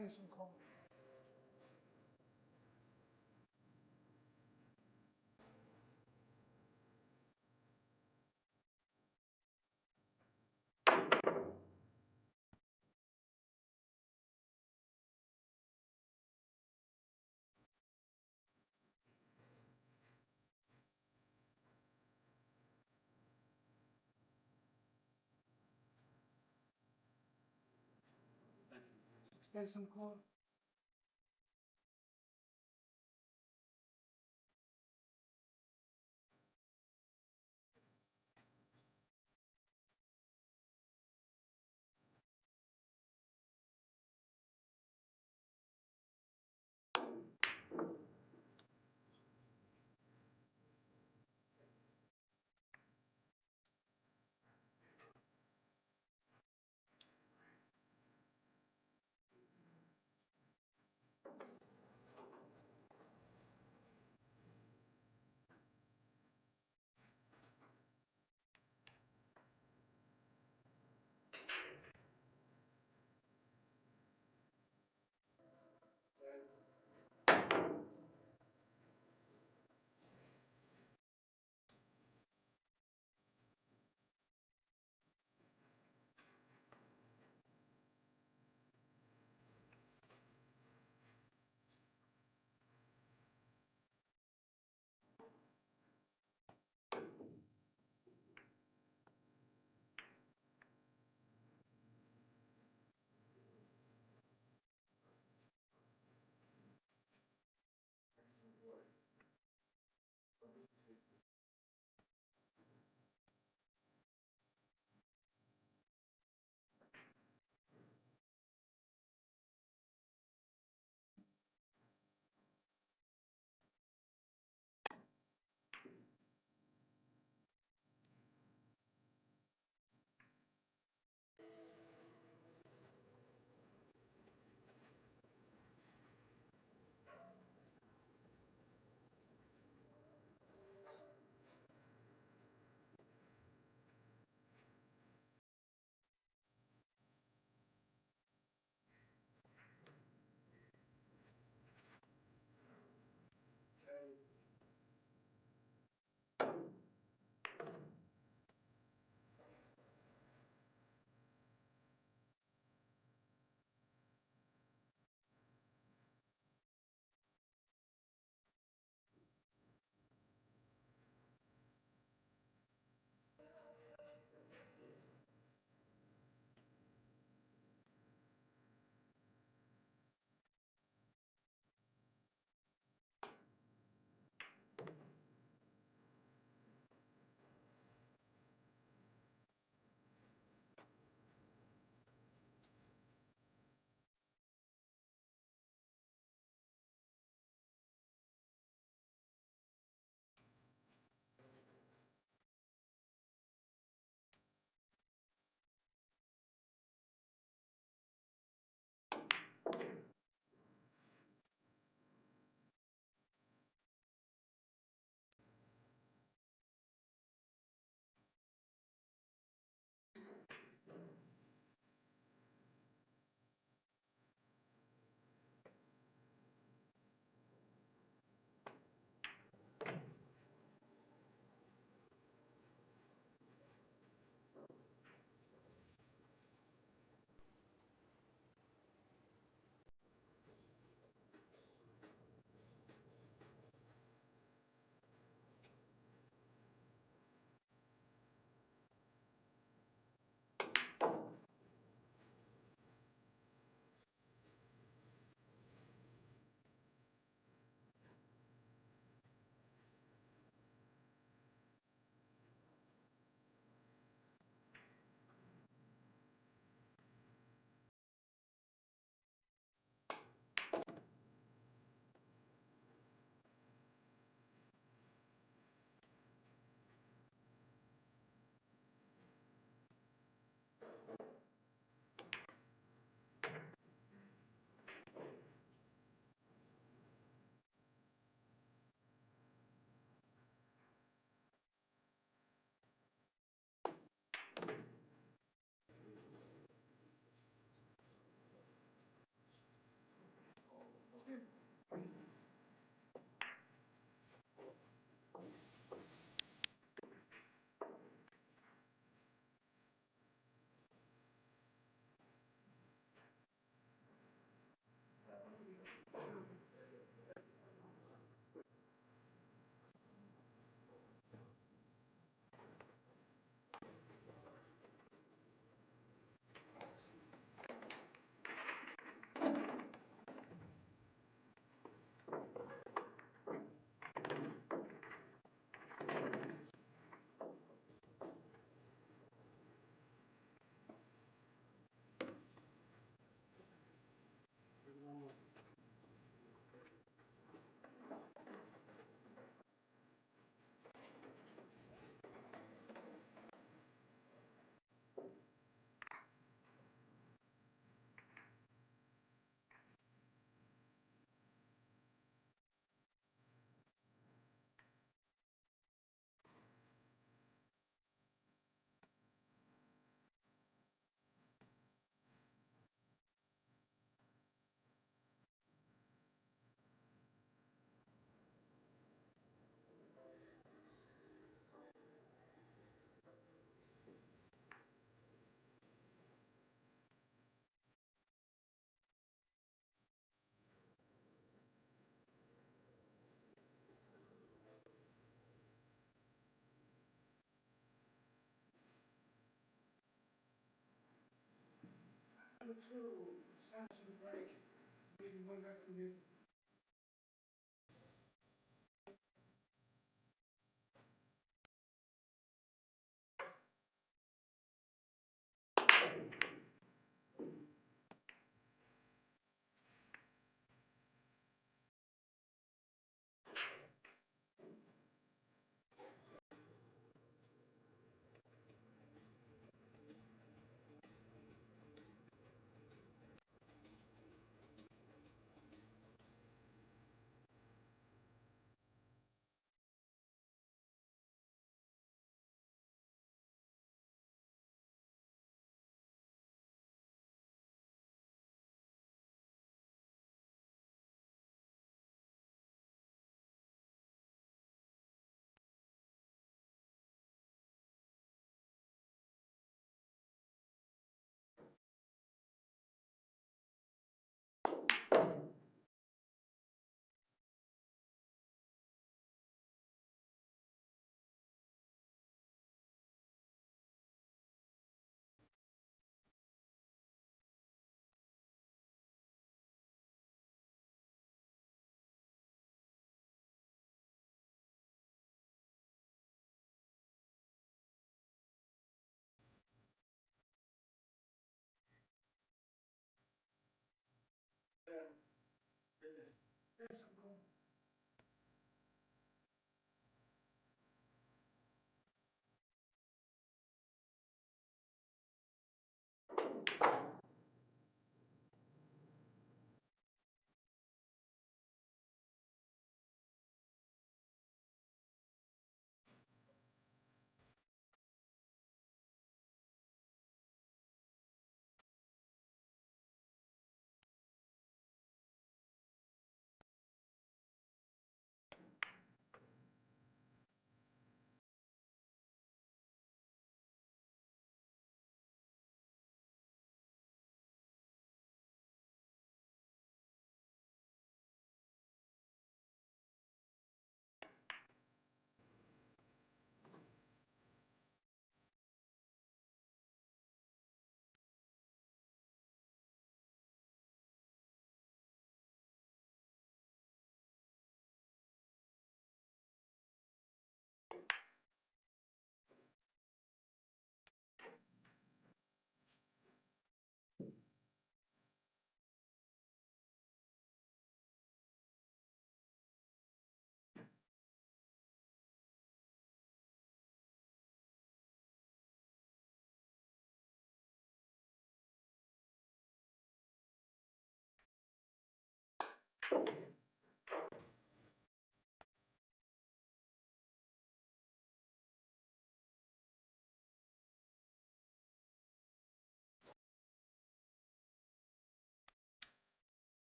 Station call. Station call. to Sanderson break. V10 afternoon.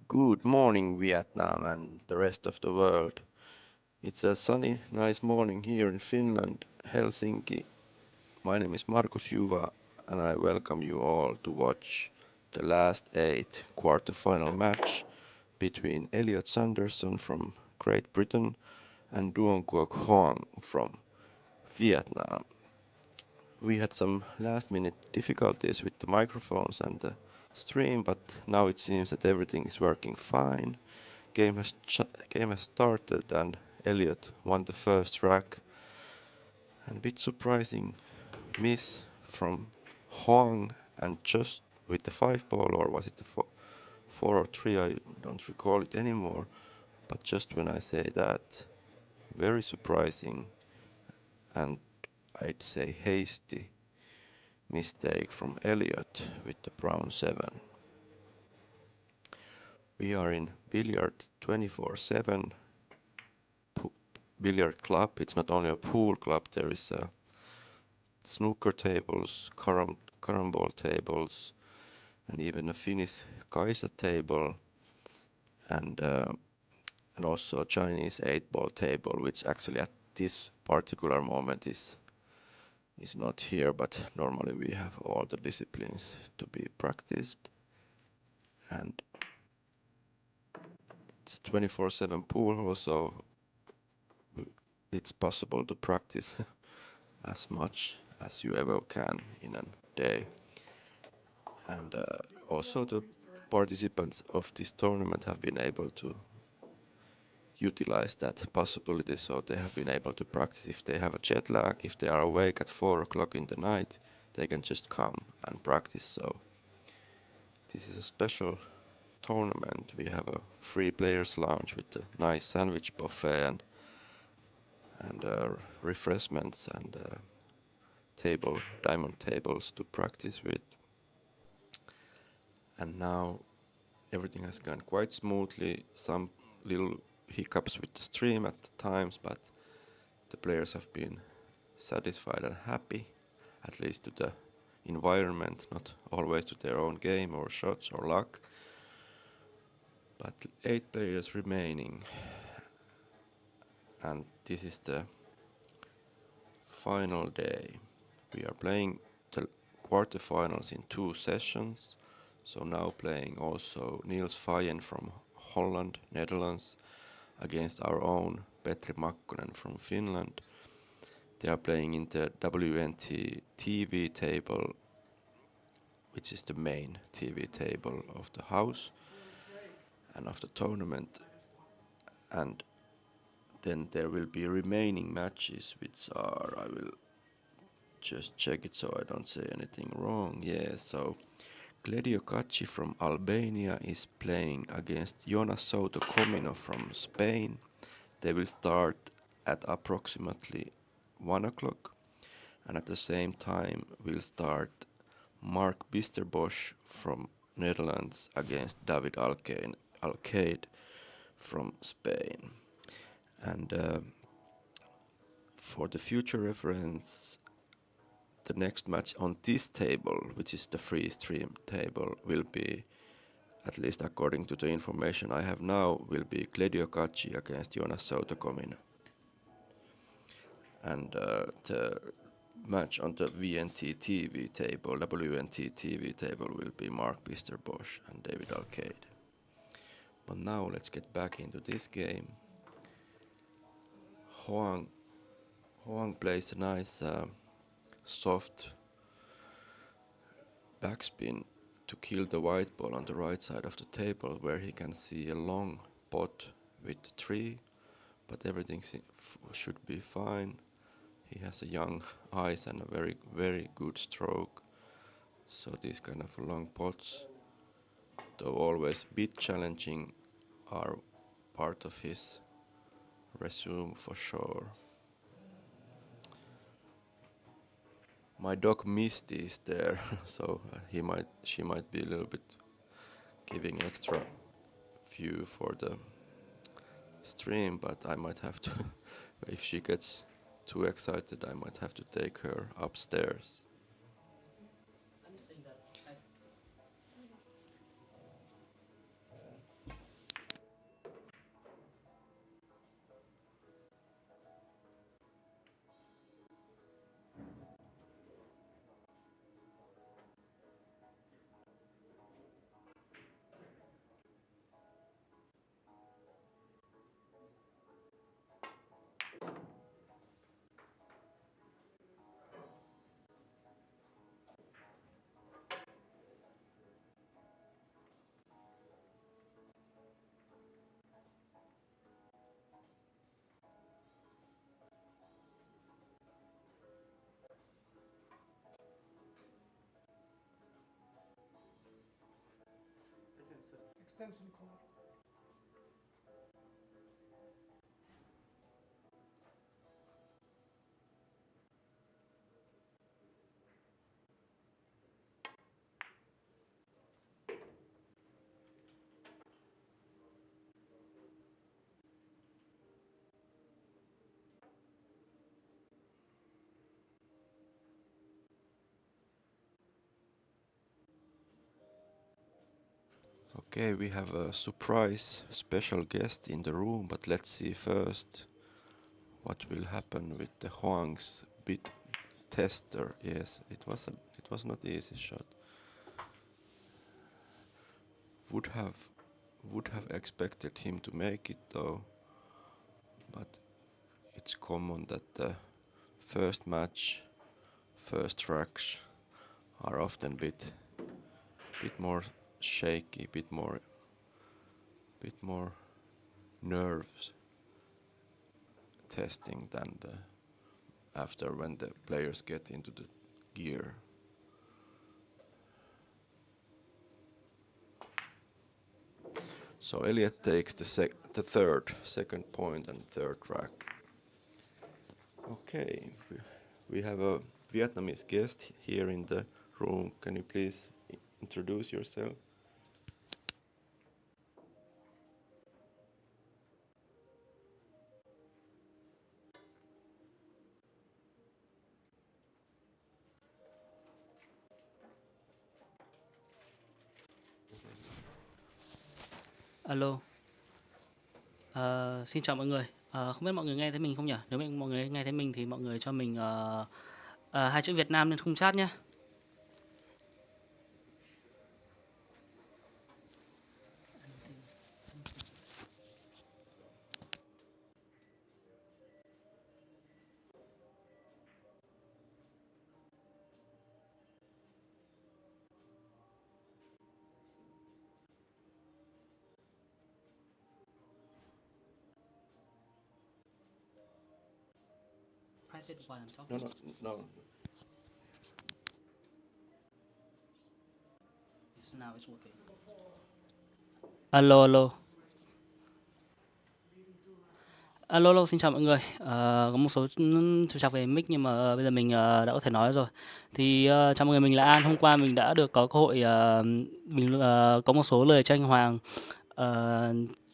Good morning, Vietnam and the rest of the world. It's a sunny, nice morning here in Finland, Helsinki. My name is Markus Juva, and I welcome you all to watch the last eight quarterfinal match between Ellliott Sanderson from Great Britain and Duong Hoang from Vietnam. We had some last minute difficulties with the microphones and the stream, but now it seems that everything is working fine. Game has started and Ellliott won the first rack. And a bit surprising miss from Hoang and just with the 5 ball, or was it the 4 or 3? I don't recall it anymore. But just when I say that, very surprising and I'd say hasty mistake from Ellliott with the brown 7. We are in billiard 24/7 billiard club. It's not only a pool club, there is snooker tables, carambol tables, and even a Finnish Kaisa table, and also a Chinese 8-ball table, which actually at this particular moment is not here, but normally we have all the disciplines to be practiced. And it's a 24/7 pool, so it's possible to practice as much as you ever can in an day. And also the participants of this tournament have been able to utilize that possibility, so they have been able to practice. If they have a jet lag, if they are awake at 4 o'clock in the night, they can just come and practice. So this is a special tournament. We have a free players lounge with a nice sandwich buffet and refreshments and diamond tables to practice with. And now everything has gone quite smoothly. Some little hiccups with the stream at times, but the players have been satisfied and happy, at least to the environment, not always to their own game or shots or luck. But 8 players remaining, and this is the final day. We are playing the quarterfinals in 2 sessions. So now playing also Niels Fayen from Holland, Netherlands, against our own Petri Makkonen from Finland. They are playing in the WNT TV table, which is the main TV table of the house and of the tournament. And then there will be remaining matches, which are, I will just check it so I don't say anything wrong. Yeah, so Gledio Kaci from Albania is playing against Jonas Souto Comino from Spain. They will start at approximately 1 o'clock, and at the same time will start Mark Bisterbosch from Netherlands against David Alcaide from Spain. And for the future reference, the next match on this table, which is the free stream table, will be, at least according to the information I have now, will be Gledio Kaci against Jonas Souto Comino. And the match on the WNT TV table will be Mark Bisterbosch and David Alcaide. But now let's get back into this game. Hoang plays a nice soft backspin to kill the white ball on the right side of the table, where he can see a long pot with the tree, but everything should be fine. He has a young eyes and a very, very good stroke. So these kind of long pots, though always a bit challenging, are part of his resume for sure. My dog Misty is there, so she might be a little bit giving extra view for the stream, but I might have to, if she gets too excited, I might have to take her upstairs. Extension cord. Okay, we have a surprise special guest in the room, but let's see first what will happen with the Hoang's bit tester. Yes, it was not easy shot. Would have expected him to make it though, but it's common that the first match, first tracks are often bit more shaky, bit more nerves testing than after when the players get into the gear. So Ellliott takes the second point and third rack. Okay, we have a Vietnamese guest here in the room. Can you please introduce yourself? Alo, xin chào mọi người. Không biết mọi người nghe thấy mình không nhỉ? Nếu mọi người nghe thấy mình thì mọi người cho mình hai chữ Việt Nam lên khung chat nhé. Press it while I'm talking. No. Now it's working. Alo. Alo, xin chào mọi người. Có một số trục trặc về mic nhưng mà bây giờ mình đã có thể nói rồi. Thì chào mọi người, mình là An. Hôm qua mình đã được có cơ hội mình có một số lời cho anh Hoang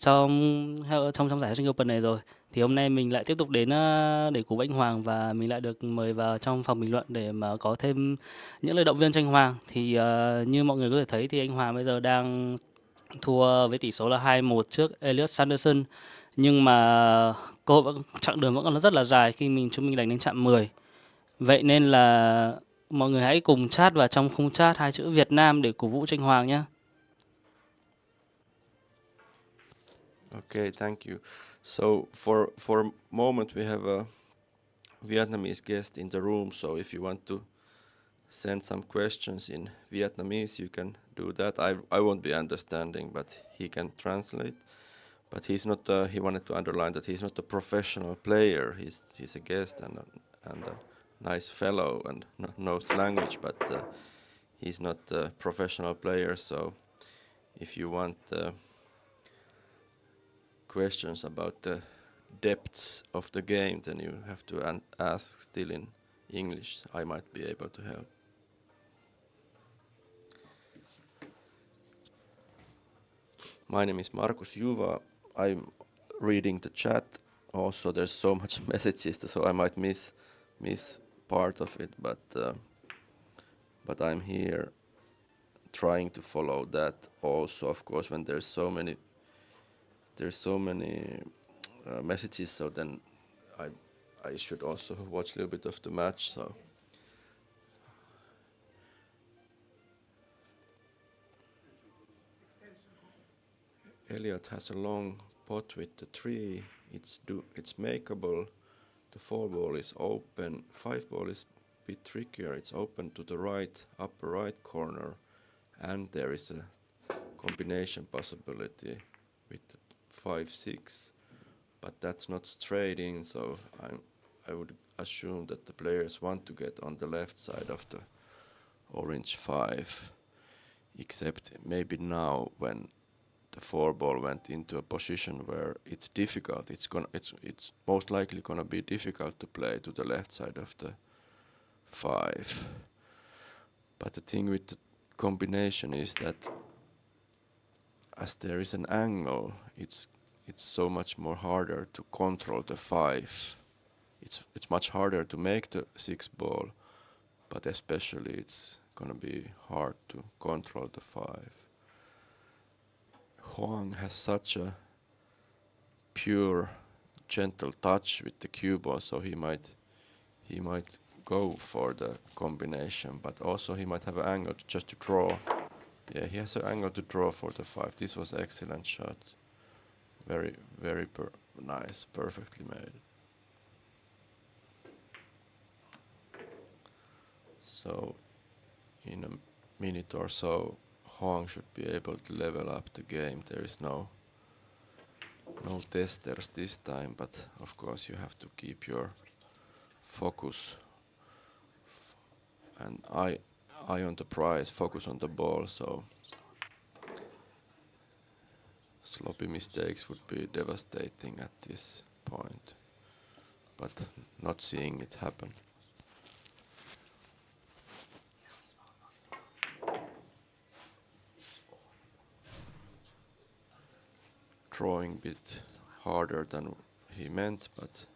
trong giải Helsinki Open này rồi. Thì hôm nay mình lại tiếp tục đến để cùng với anh Hoang và mình lại được mời vào trong phòng bình luận để mà có thêm những lời động viên cho anh Hoang. Thì như mọi người có thể thấy thì anh Hoang bây giờ đang thua với tỷ số là 2-1 trước Ellliott Sanderson. Nhưng mà chặng đường vẫn còn rất là dài khi chúng mình đánh đến chạm 10. Vậy nên là mọi người hãy cùng chat vào trong khung chat hai chữ Việt Nam để cổ vũ cho anh Hoang nhé. Okay, thank you. So for a moment we have a Vietnamese guest in the room, so if you want to send some questions in Vietnamese, you can do that. I won't be understanding, but he can translate. But he's not. He wanted to underline that he's not a professional player. He's a guest and a nice fellow and knows the language, but he's not a professional player. So if you want questions about the depths of the game, then you have to ask still in English. I might be able to help. My name is Markus Juva. I'm reading the chat. Also, there's so much messages, so I might miss part of it, but I'm here trying to follow that. Also, of course, when there's so many messages, so then I should also watch a little bit of the match. So. Ellliott has a long pot with the 3. It's makeable. The 4 ball is open. 5 ball is a bit trickier. It's open to the right, upper right corner, and there is a combination possibility with 5-6, but that's not straight in. So I would assume that the players want to get on the left side of the orange 5, except maybe now when the 4 ball went into a position where it's difficult. It's most likely gonna be difficult to play to the left side of the 5. But the thing with the combination is that as there is an angle, it's so much more harder to control the 5. It's much harder to make the 6 ball, but especially it's gonna be hard to control the 5. Hoang has such a pure, gentle touch with the cue ball, so he might go for the combination, but also he might have an angle just to draw. Yeah, he has an angle to draw for the 5. This was excellent shot. Very, very nice, perfectly made. So in a minute or so, Hoang should be able to level up the game. There is no testers this time, but of course you have to keep your focus and eye on the prize, focus on the ball, so sloppy mistakes would be devastating at this point, but not seeing it happen. Drawing a bit harder than he meant, but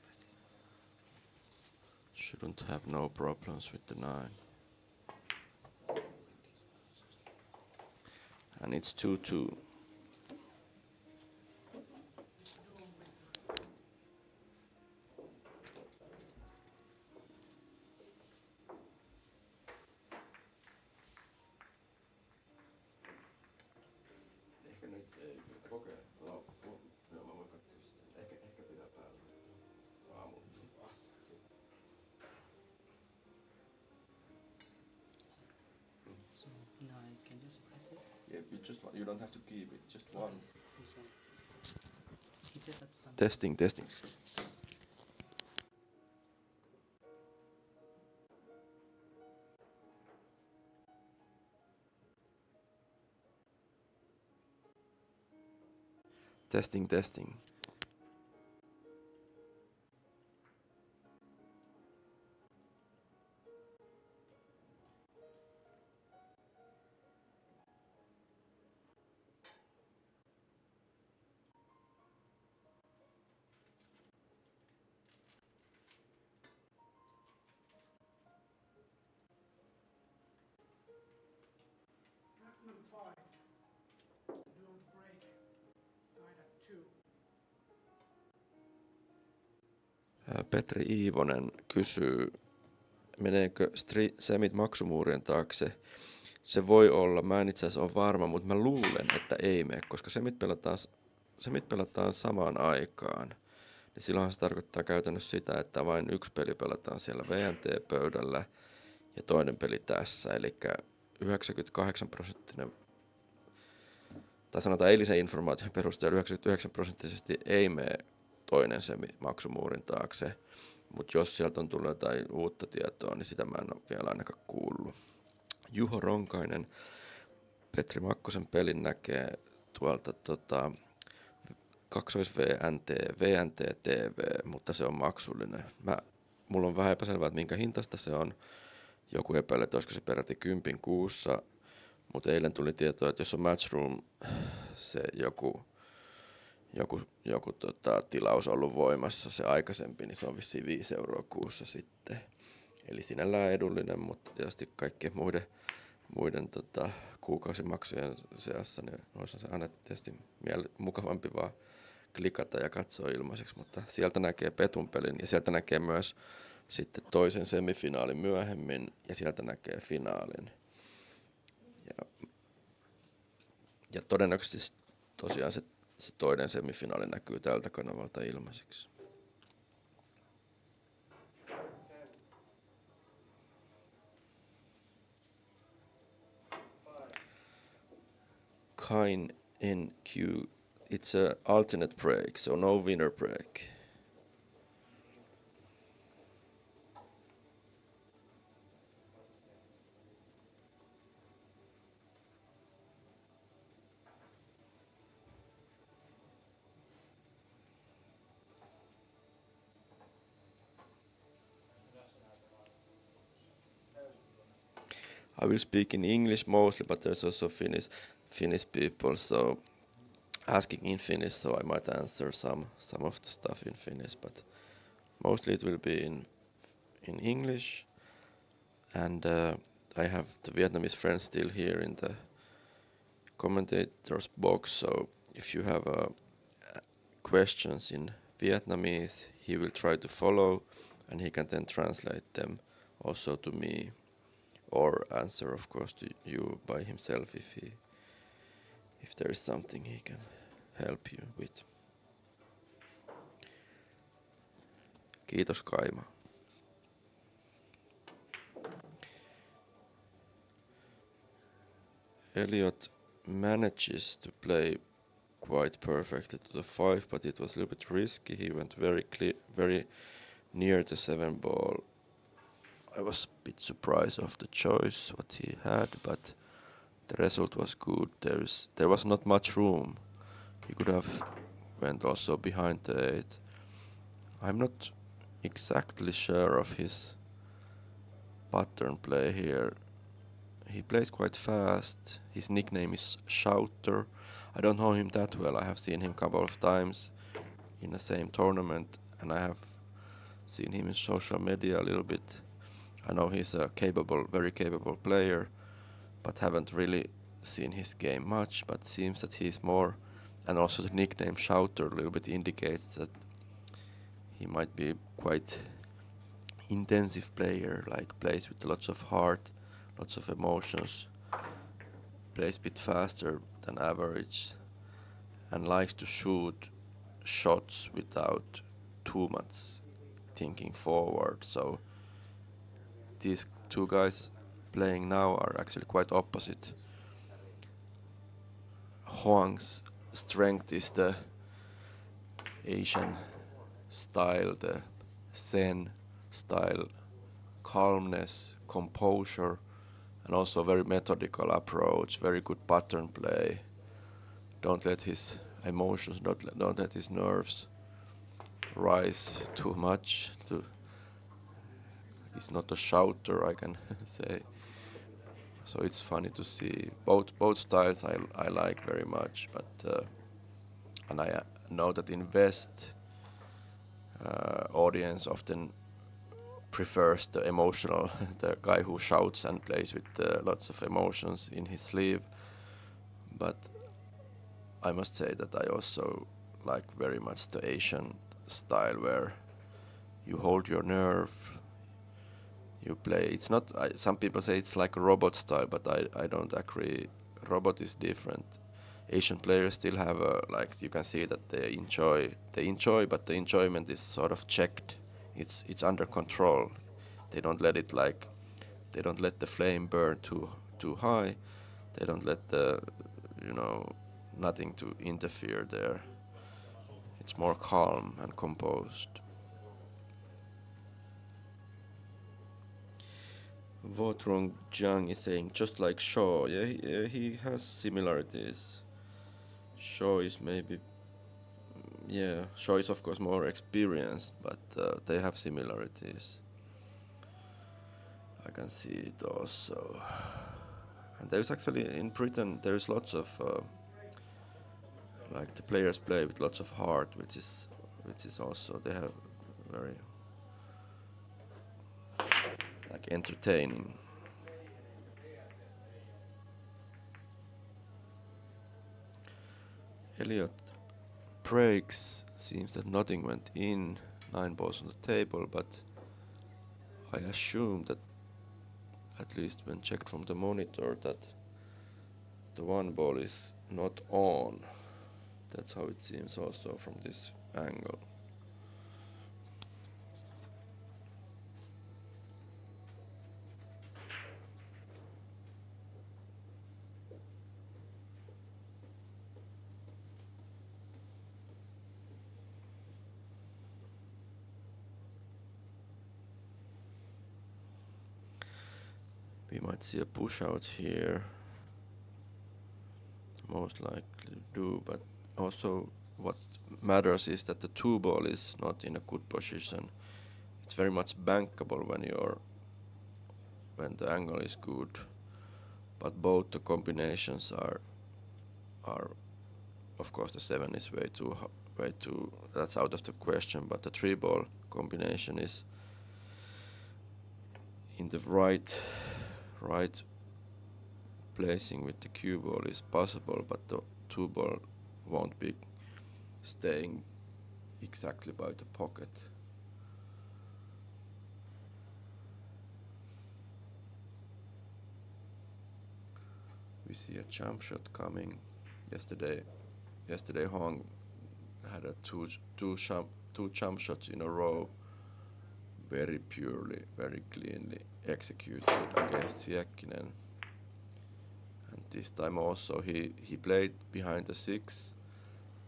shouldn't have no problems with the 9. And it's 2-2. Ehkä nyt ei kokeile. No, joo, mä voin katsoa sitten. Ehkä pitää päällä. Aamulla. So now I can just press this. Yeah, you don't have to keep it, just one. This one. He said that's some. Testing. Testing. Number 5. Duong break. Tied at 2. Petri Iivonen kysyy, meneekö semit maksumuurien taakse? Se voi olla, mä en itse asiassa ole varma, mutta mä luulen, että ei mene, koska semit pelataan samaan aikaan. Niin silloinhan se tarkoittaa käytännössä sitä, että vain yksi peli pelataan siellä VNT-pöydällä ja toinen peli tässä, eli 98%, tai sanotaan eilisen informaation perusteella 99% ei mene toinen semi maksumuurin taakse, mutta jos sieltä on tullut jotain uutta tietoa, niin sitä mä en ole vielä ainakaan kuullut. Juho Ronkainen, Petri Makkosen pelin näkee tuolta kaksois VNT TV, mutta se on maksullinen. Mulla on vähän epäselvää, että minkä hintaista se on. Joku epäilee, että olisiko se peräti 10 kuussa, mutta eilen tuli tietoa, että jos on Matchroom se joku tilaus ollut voimassa, se aikaisempi, niin se on vissiin 5 € kuussa sitten. Eli sinällään edullinen, mutta tietysti kaikkien muiden kuukausimaksujen seassa, niin olisi se aina tietysti mukavampi vaan klikata ja katsoa ilmaiseksi, mutta sieltä näkee Petun pelin ja sieltä näkee myös sitten toisen semifinaalin myöhemmin ja sieltä näkee finaalin. Ja todennäköisesti tosiaan se toinen semifinaali näkyy tältä kanavalta ilmaiseksi. Kain NQ, it's a alternate break, so no winner break. I will speak in English mostly, but there's also Finnish people, so asking in Finnish, so I might answer some of the stuff in Finnish, but mostly it will be in English. And I have the Vietnamese friends still here in the commentators box, so if you have questions in Vietnamese, he will try to follow, and he can then translate them also to me, or answer, of course, to you by himself if there is something he can help you with. Kiitos Kaima. Ellliott manages to play quite perfectly to the 5, but it was a little bit risky. He went very near the 7 ball. I was a bit surprised of the choice what he had, but the result was good. There was not much room. He could have went also behind the 8. I'm not exactly sure of his pattern play here. He plays quite fast. His nickname is Shouter. I don't know him that well. I have seen him a couple of times in the same tournament, and I have seen him in social media a little bit. I know he's a very capable player, but haven't really seen his game much, but seems that he's more, and also the nickname Shouter a little bit indicates that he might be quite intensive player, like plays with lots of heart, lots of emotions, plays a bit faster than average, and likes to shoot shots without too much thinking forward. So these two guys playing now are actually quite opposite. Hoang's strength is the Asian style, the Zen style, calmness, composure, and also very methodical approach, very good pattern play. Don't let his emotions, don't let his nerves rise too much. He's not a shouter, I can say. So it's funny to see both styles. I like very much, but and I know that in West audience often prefers the emotional, the guy who shouts and plays with lots of emotions in his sleeve. But I must say that I also like very much the Asian style where you hold your nerve, you play. It's not. Some people say it's like a robot style, but I don't agree. Robot is different. Asian players still have like you can see that they enjoy, but the enjoyment is sort of checked. It's under control. They don't let it like, they don't let the flame burn too high. They don't let the, nothing to interfere there. It's more calm and composed. Votrong Jiang is saying just like Shaw. Yeah, he has similarities. Shaw is maybe, Shaw is of course more experienced, but they have similarities. I can see it also. And there's actually in Britain there's lots of like the players play with lots of heart, which is also they have very like entertaining. Ellliott breaks. Seems that nothing went in. 9 balls on the table, but I assume that at least when checked from the monitor that the 1 ball is not on. That's how it seems also from this angle. We might see a push out here. Most likely do, but also what matters is that the 2 ball is not in a good position. It's very much bankable when the angle is good, but both the combinations are of course the 7 is way too that's out of the question, but the 3 ball combination is in the right placing with the cue ball is possible, but the 2 ball won't be staying exactly by the pocket. We see a jump shot coming. Yesterday Hoang had a two jump shots in a row, very purely, very cleanly executed against Siekkinen. And this time also he played behind the 6.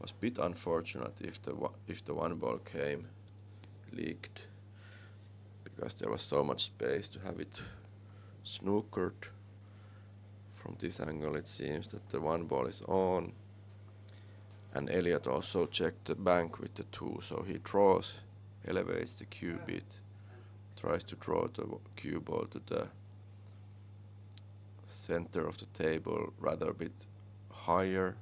Was a bit unfortunate if the one ball came leaked, because there was so much space to have it snookered. From this angle it seems that the one ball is on, and Ellliott also checked the bank with the 2, so he draws, elevates the cue bit, tries to draw the cue ball to the center of the table, rather a bit higher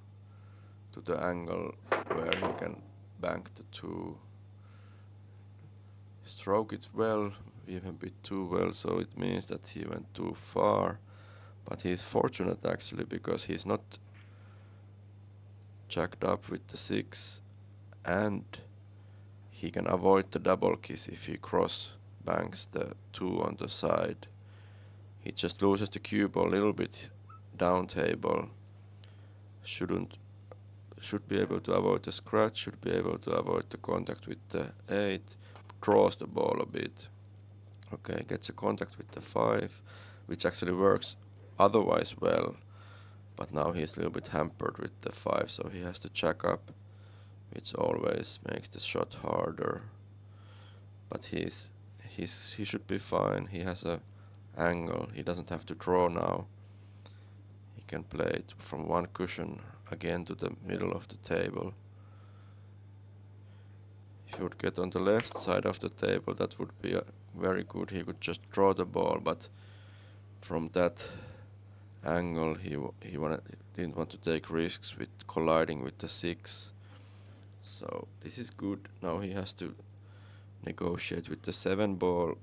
to the angle where he can bank the 2. Stroke it well, even a bit too well, so it means that he went too far. But he's fortunate actually, because he's not jacked up with the 6, and he can avoid the double kiss if he cross banks the 2 on the side. He just loses the cue ball a little bit down table. Should be able to avoid the scratch, should be able to avoid the contact with the 8, draws the ball a bit. Okay, gets a contact with the 5, which actually works otherwise well, but now he's a little bit hampered with the 5, so he has to jack up, which always makes the shot harder. But he should be fine. He has a angle. He doesn't have to draw now. He can play it from one cushion again to the middle of the table. If he would get on the left side of the table, that would be very good. He could just draw the ball, but from that angle he didn't want to take risks with colliding with the 6. So this is good. Now he has to negotiate with the 7 ball,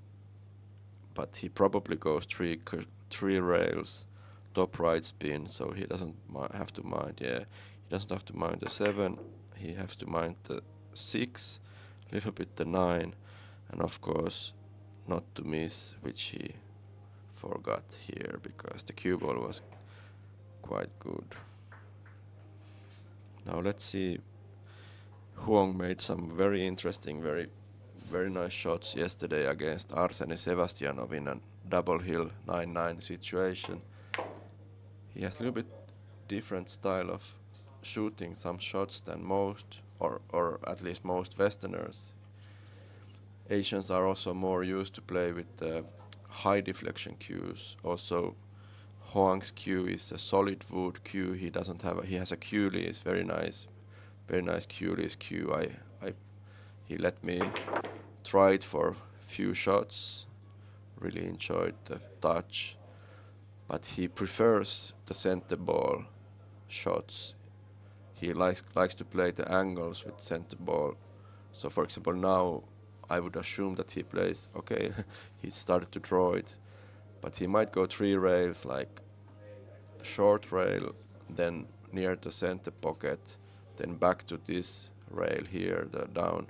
but he probably goes 3 rails, top right spin, so he doesn't have to mind. Yeah, he doesn't have to mind the 7. He has to mind the 6, a little bit the 9, and of course not to miss, which he forgot here because the cue ball was quite good. Now let's see. Hoang made some very interesting, very nice shots yesterday against Arseni Sebastianov in a double hill 9-9 situation. He has a little bit different style of shooting some shots than most, or at least most Westerners. Asians are also more used to play with high deflection cues. Also, Hoang's cue is a solid wood cue. He has a Cueley. It's very nice Cueley's cue. He let me try it for a few shots. Really enjoyed the touch, but he prefers the center ball shots. He likes to play the angles with center ball. So for example, now I would assume that he plays, okay, he started to draw it, but he might go 3 rails, like short rail, then near the center pocket, then back to this rail here, the down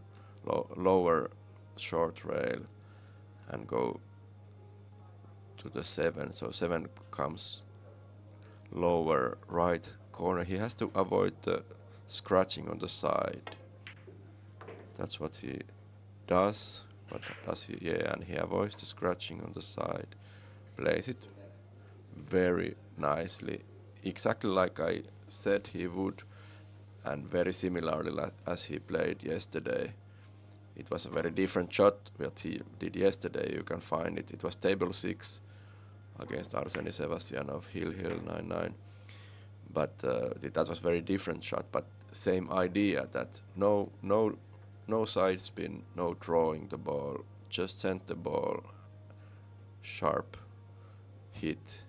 lower short rail, and go to the 7. So 7 comes lower right corner. He has to avoid the scratching on the side. That's what he does. But does he? Yeah, and he avoids the scratching on the side. Plays it very nicely, exactly like I said he would, and very similarly as he played yesterday. It was a very different shot what he did yesterday. You can find it. It was table 6 against Arseni Sebastianov, hill 9-9. But that was very different shot. But same idea, that no side spin, no drawing the ball, just send the ball, sharp hit,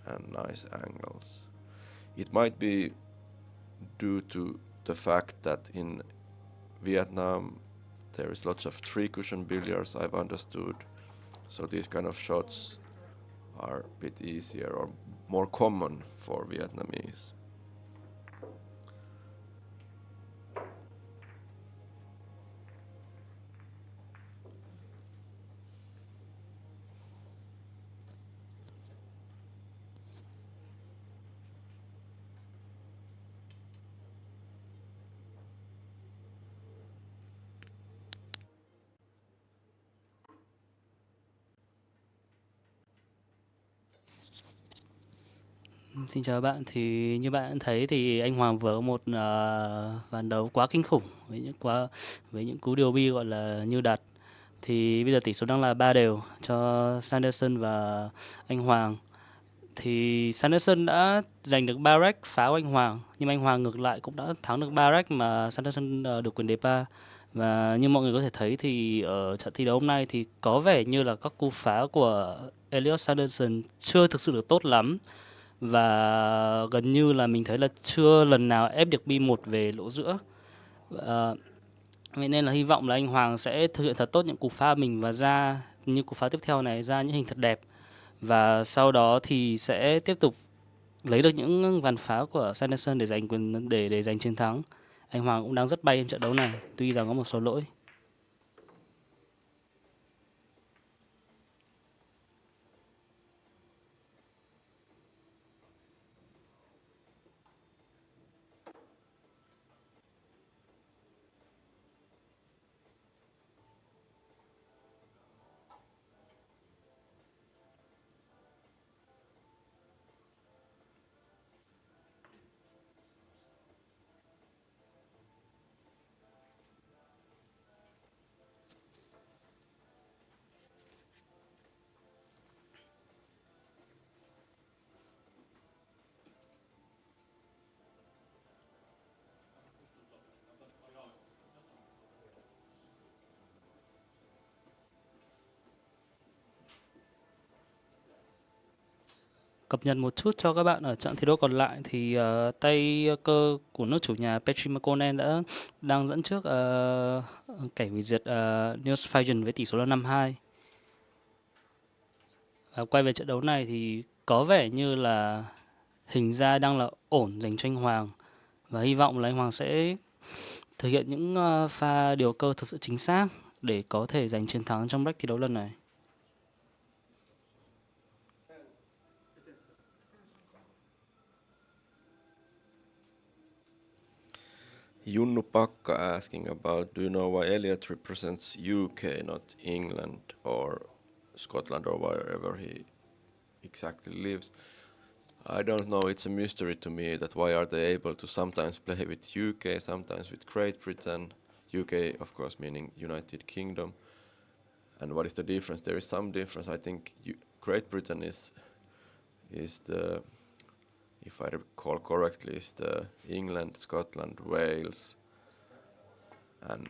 and nice angles. It might be due to the fact that in Vietnam there is lots of 3 cushion billiards, I've understood. So these kind of shots are a bit easier or more common for Vietnamese. Xin chào bạn, thì như bạn đã thấy thì anh Hoàng vừa có một ván đấu quá kinh khủng với những cú điều bi gọi là như đặt. Thì bây giờ tỷ số đang là 3-3 cho Sanderson và anh Hoàng. Thì Sanderson đã giành được 3 rách phá của anh Hoàng, nhưng anh Hoàng ngược lại cũng đã thắng được 3 rách mà Sanderson được quyền đề ba. Và như mọi người có thể thấy thì ở trận thi đấu hôm nay thì có vẻ như là các cú phá của Ellliott Sanderson chưa thực sự được tốt lắm, và gần như là mình thấy là chưa lần nào ép được B1 về lỗ giữa. Ờ, Vậy nên là hy vọng là anh Hoàng sẽ thực hiện thật tốt những cú phá của mình và ra như cú phá tiếp theo này ra những hình thật đẹp, và sau đó thì sẽ tiếp tục lấy được những ván phá của Sanderson để giành quyền để giành chiến thắng. Anh Hoàng cũng đang rất bay trong trận đấu này, tuy rằng có một số lỗi. Cập nhật một chút cho các bạn ở trận thi đấu còn lại thì tay cơ của nước chủ nhà Petri Makonnen đang dẫn trước kẻ hủy diệt News Fusion với tỷ số là 5-2. Quay về trận đấu này thì có vẻ như là hình ra đang là ổn dành cho anh Hoàng, và hy vọng là anh Hoàng sẽ thực hiện những pha điều cơ thực sự chính xác để có thể giành chiến thắng trong break thi đấu lần này. Junnu Pakka asking about, do you know why Ellliott represents UK, not England or Scotland or wherever he exactly lives? I don't know, it's a mystery to me that why are they able to sometimes play with UK, sometimes with Great Britain, UK of course meaning United Kingdom, and what is the difference? There is some difference. I think Great Britain is the, if I recall correctly, is the England, Scotland, Wales, and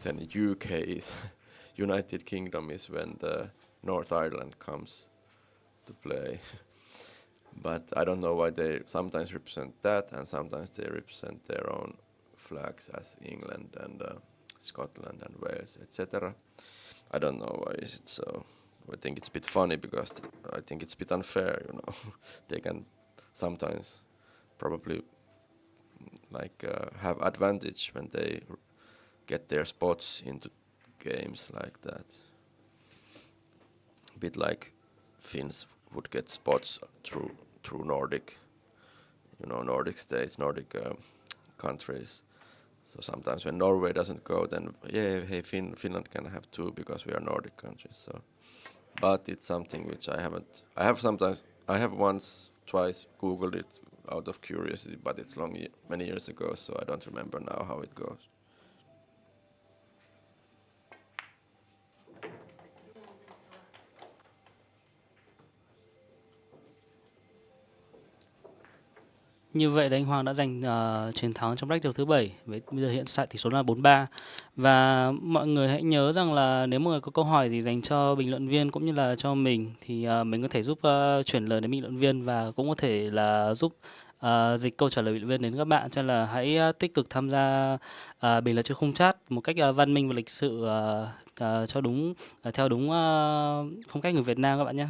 then UK is United Kingdom is when the North Ireland comes to play. But I don't know why they sometimes represent that and sometimes they represent their own flags as England and Scotland and Wales, etc. I don't know why is it so. I think it's a bit funny because I think it's a bit unfair, you know. They can sometimes probably have advantage when they get their spots into games like that. A bit like Finns would get spots through Nordic, Nordic states, Nordic countries. So sometimes when Norway doesn't go, then hey, Finland can have two because we are Nordic countries. So, but it's something which I haven't. I have once, twice Googled it out of curiosity, but it's many years ago, so I don't remember now how it goes. Như vậy là anh Hoàng đã giành chiến thắng trong break đấu thứ 7 với bây giờ hiện tại tỷ số là 4-3. Và mọi người hãy nhớ rằng là nếu mọi người có câu hỏi gì dành cho bình luận viên cũng như là cho mình thì mình có thể giúp chuyển lời đến bình luận viên và cũng có thể là giúp dịch câu trả lời bình luận viên đến các bạn, cho nên là hãy tích cực tham gia bình luận trên khung chat một cách văn minh và lịch sự, cho đúng theo đúng phong cách người Việt Nam các bạn nhé.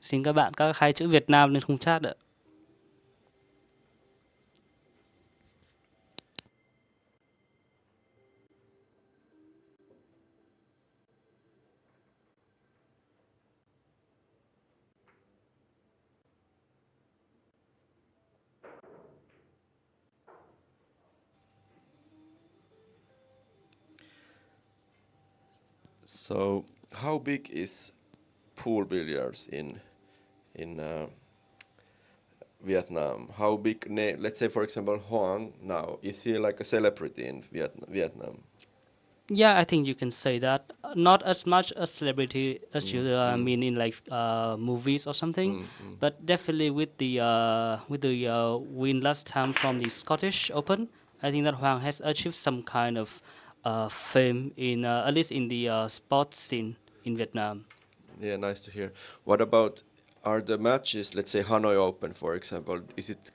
Xin các bạn các hai chữ Việt Nam lên khung chat ạ. So, how big is pool billiards in Vietnam? How big name? Let's say, for example, Hoang now. Is he like a celebrity in Vietnam? Yeah, I think you can say that. Not as much a celebrity as you mean in like movies or something, but definitely with the win last time from the Scottish Open, I think that Hoàng has achieved some kind of fame in at least in the sports scene in Vietnam. Yeah, nice to hear. What about are the matches, let's say Hanoi Open, for example, does it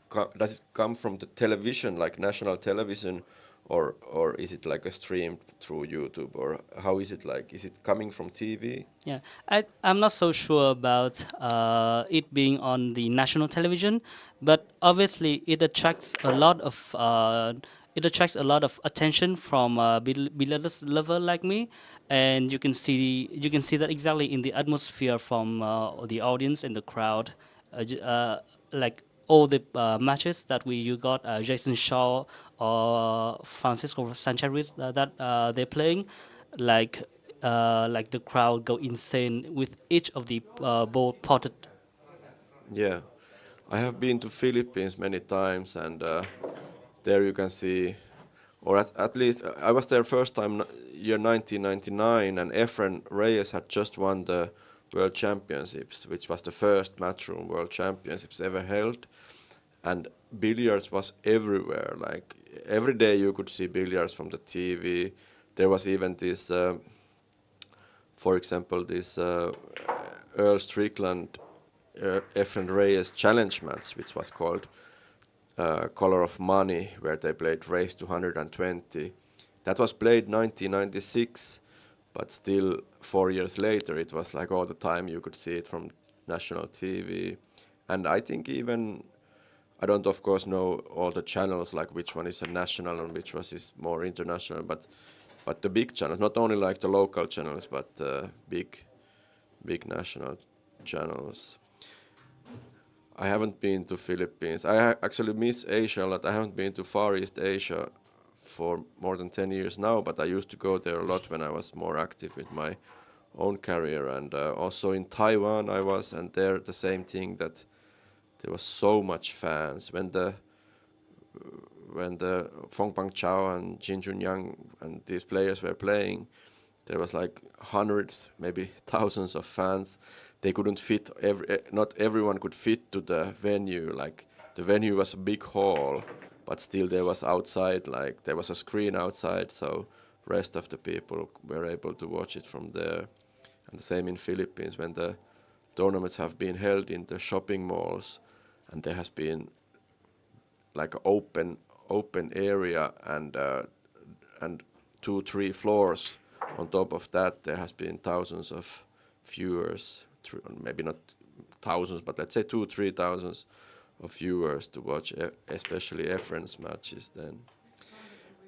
come from the television, like national television, or is it like a stream through YouTube, or how is it like? Is it coming from TV? Yeah, I'm not so sure about it being on the national television, but obviously it attracts a lot of attention from billiards lover like me, and you can see that exactly in the atmosphere from the audience and the crowd, like all the matches that you got Jason Shaw or Francisco Sanchez that they're playing, like like the crowd go insane with each of the ball potted. Yeah, I have been to Philippines many times, and there you can see, or at least I was there first time year 1999, and Efren Reyes had just won the World Championships, which was the first Matchroom World Championships ever held, and billiards was everywhere. Like every day you could see billiards from the TV. There was even this, for example, this Earl Strickland Efren Reyes challenge match, which was called Color of Money, where they played Race to 120. That was played 1996, but still 4 years later, it was like all the time you could see it from national TV. And I think even, I don't of course know all the channels, like which one is a national and which one is more international, but the big channels, not only like the local channels, but big national channels. I haven't been to Philippines. Actually miss Asia a lot. I haven't been to Far East Asia for more than 10 years now, but I used to go there a lot when I was more active with my own career. And also in Taiwan I was, and there the same thing, that there was so much fans when the Fong Pang Chao and Jin Junyang and these players were playing. There was like hundreds, maybe thousands of fans. They couldn't fit not everyone could fit to the venue. Like the venue was a big hall, but still there was outside, like there was a screen outside, so rest of the people were able to watch it from there. And the same in Philippines, when the tournaments have been held in the shopping malls, and there has been like open area, and 2-3 floors on top of that, there has been thousands of viewers, maybe not thousands, but let's say 2-3 thousands of viewers to watch, especially Efren's matches then.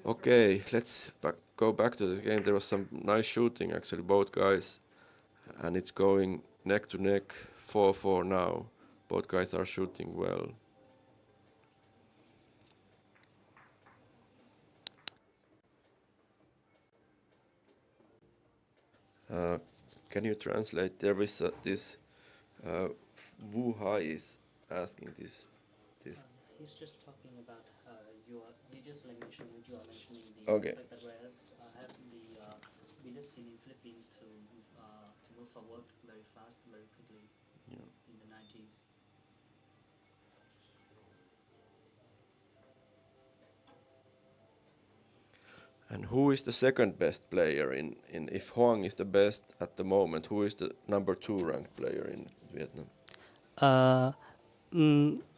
Okay, let's go back to the game. There was some nice shooting actually, both guys, and it's going neck to neck, 4-4 now. Both guys are shooting well. Can you translate? There is this Wu Hai is asking this. He's just talking about he just like mentioned what you are mentioning Okay. fact that whereas have the billiard scene in Philippines to move forward very fast, very quickly in the 90s. And who is the second best player in if Hoang is the best at the moment, who is the number 2 ranked player in Vietnam?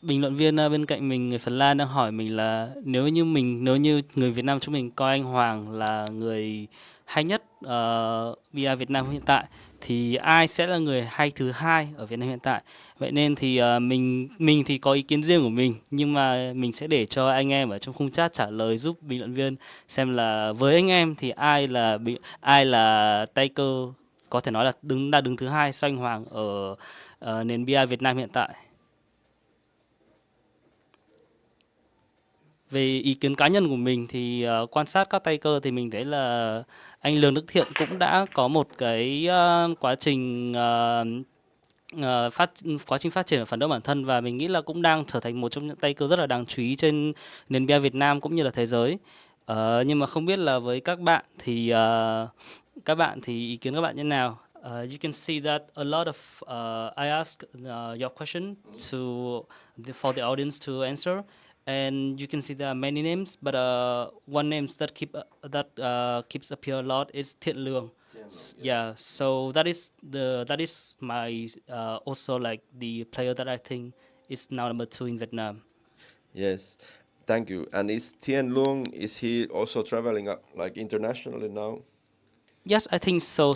Bình luận viên bên cạnh mình, người Phần Lan đang hỏi mình là nếu như người Việt Nam chúng mình coi anh Hoàng là người hay nhất bia Việt Nam hiện tại, thì ai sẽ là người hay thứ hai ở Việt Nam hiện tại? Vậy nên thì mình thì có ý kiến riêng của mình, nhưng mà mình sẽ để cho anh em ở trong khung chat trả lời giúp bình luận viên xem là với anh em thì ai là tay cơ có thể nói là đứng thứ hai sau anh Hoàng ở nền bia Việt Nam hiện tại. Về ý kiến cá nhân của mình thì quan sát các tay cơ thì mình thấy là anh Lương Đức Thiện cũng đã có một cái quá trình quá trình phát triển ở phản đấu bản thân và mình nghĩ là cũng đang trở thành một trong những tay cờ rất là đáng chú ý trên nền bia Việt Nam cũng như là thế giới. Nhưng mà không biết là với các bạn thì ý kiến các bạn như nào? You can see that a lot of I ask your question for the audience to answer, and you can see there are many names, but one names that keeps appear a lot is Thiện Lương. Yeah, so that is my also like the player that I think is now number 2 in Vietnam. Yes, thank you. And is Tien Lung, is he also traveling like internationally now? Yes, I think so.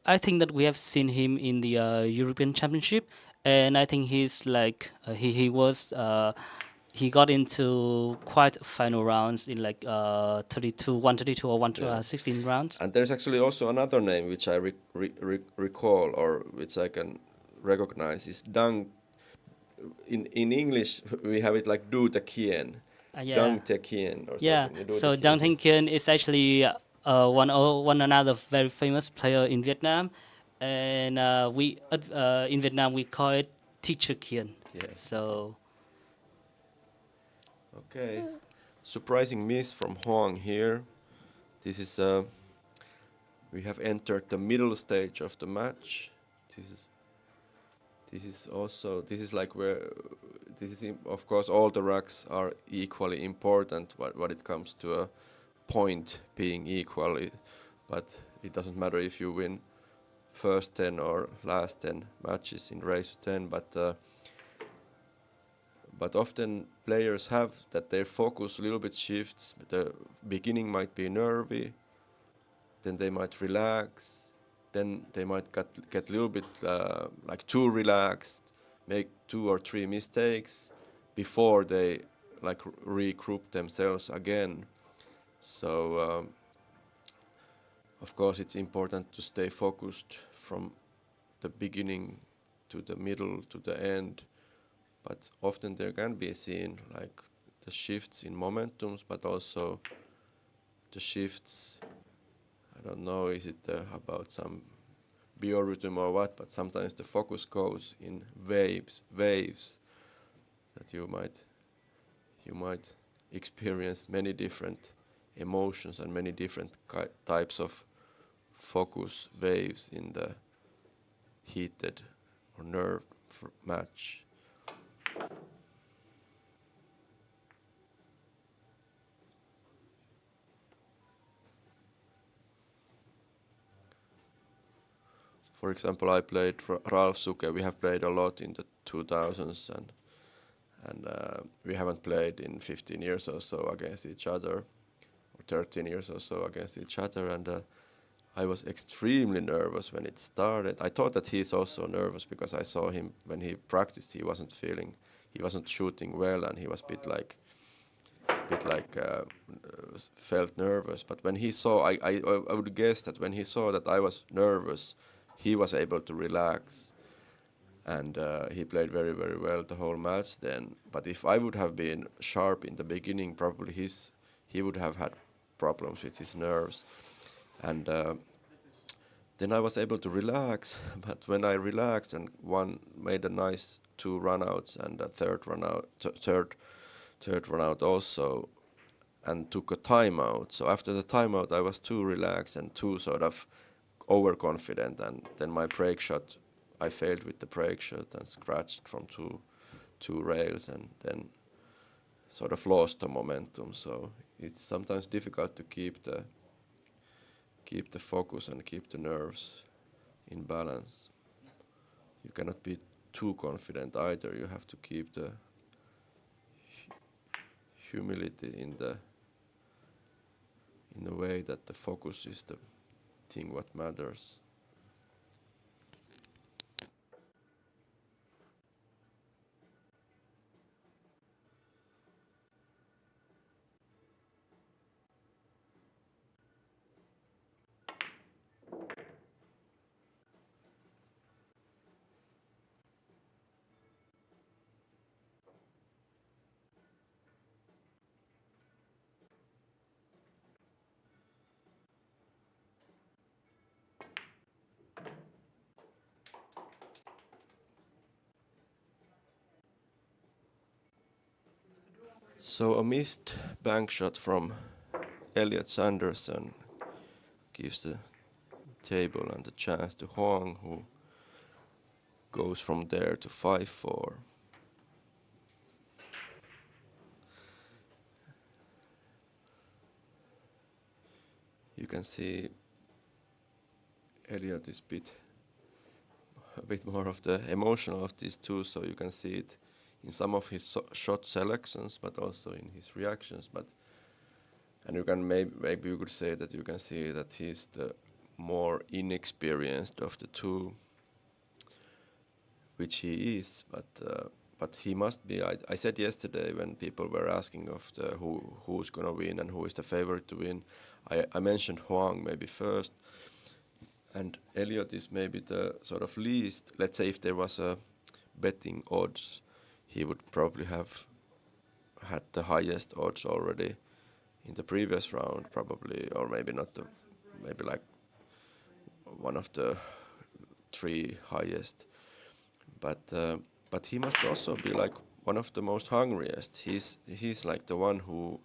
I think that we have seen him in the European Championship, and I think he's like he got into quite final rounds in like 32, 132 or Yeah. 16 rounds. And there's actually also another name which I recall, or which I can recognize, is Dang. In English, we have it like Du Te Kien. Yeah. Dang Te Kien or Yeah, something. Du so Te Duong Kien. Kiên is actually one another very famous player in Vietnam, and we in Vietnam we call it Teacher Kiên. Yeah. So Okay. Surprising miss from Hoang here. This is we have entered the middle stage of the match. This is like where of course all the racks are equally important when it comes to a point being equally, but it doesn't matter if you win first 10 or last 10 matches in race to 10, but often players have that their focus a little bit shifts. The beginning might be nervy, then they might relax, then they might get a little bit like too relaxed, make 2 or 3 mistakes before they like regroup themselves again. So of course it's important to stay focused from the beginning to the middle to the end, but often there can be seen like the shifts in momentums, but also the shifts, I don't know, is it about some biorhythm or what, but sometimes the focus goes in waves that you might experience many different emotions and many different types of focus waves in the heated or nerve match. For example, I played Ralf Suke. We have played a lot in the 2000s, and we haven't played in 15 years or so against each other, or 13 years or so against each other, and I was extremely nervous when it started. I thought that he's also nervous because I saw him when he practiced. He wasn't shooting well, and he was a bit like felt nervous. But when he saw, I would guess that when he saw that I was nervous, he was able to relax, and he played very, very well the whole match then. But if I would have been sharp in the beginning, probably he would have had problems with his nerves. And then I was able to relax, but when I relaxed and made a nice 2 runouts and a third runout also, and took a timeout. So after the timeout, I was too relaxed and too sort of overconfident, and then my break shot, I failed with the break shot and scratched from two rails, and then sort of lost the momentum. So it's sometimes difficult to keep the focus and keep the nerves in balance. You cannot be too confident either. You have to keep the humility in a way that the focus is the thing what matters. So a missed bank shot from Ellliott Sanderson gives the table and the chance to Hoang, who goes from there to 5-4. You can see Ellliott is a bit more of the emotional of these two, so you can see it in some of his shot selections, but also in his reactions. And you can maybe you could say that you can see that he's the more inexperienced of the two, which he is. But he must be. I said yesterday when people were asking of who's gonna win and who is the favorite to win, I mentioned Hoang maybe first, and Ellliott is maybe the sort of least. Let's say if there was a betting odds, he would probably have had the highest odds already in the previous round, probably, or maybe not maybe like one of the three highest. But he must also be like one of the most hungriest. He's like the one who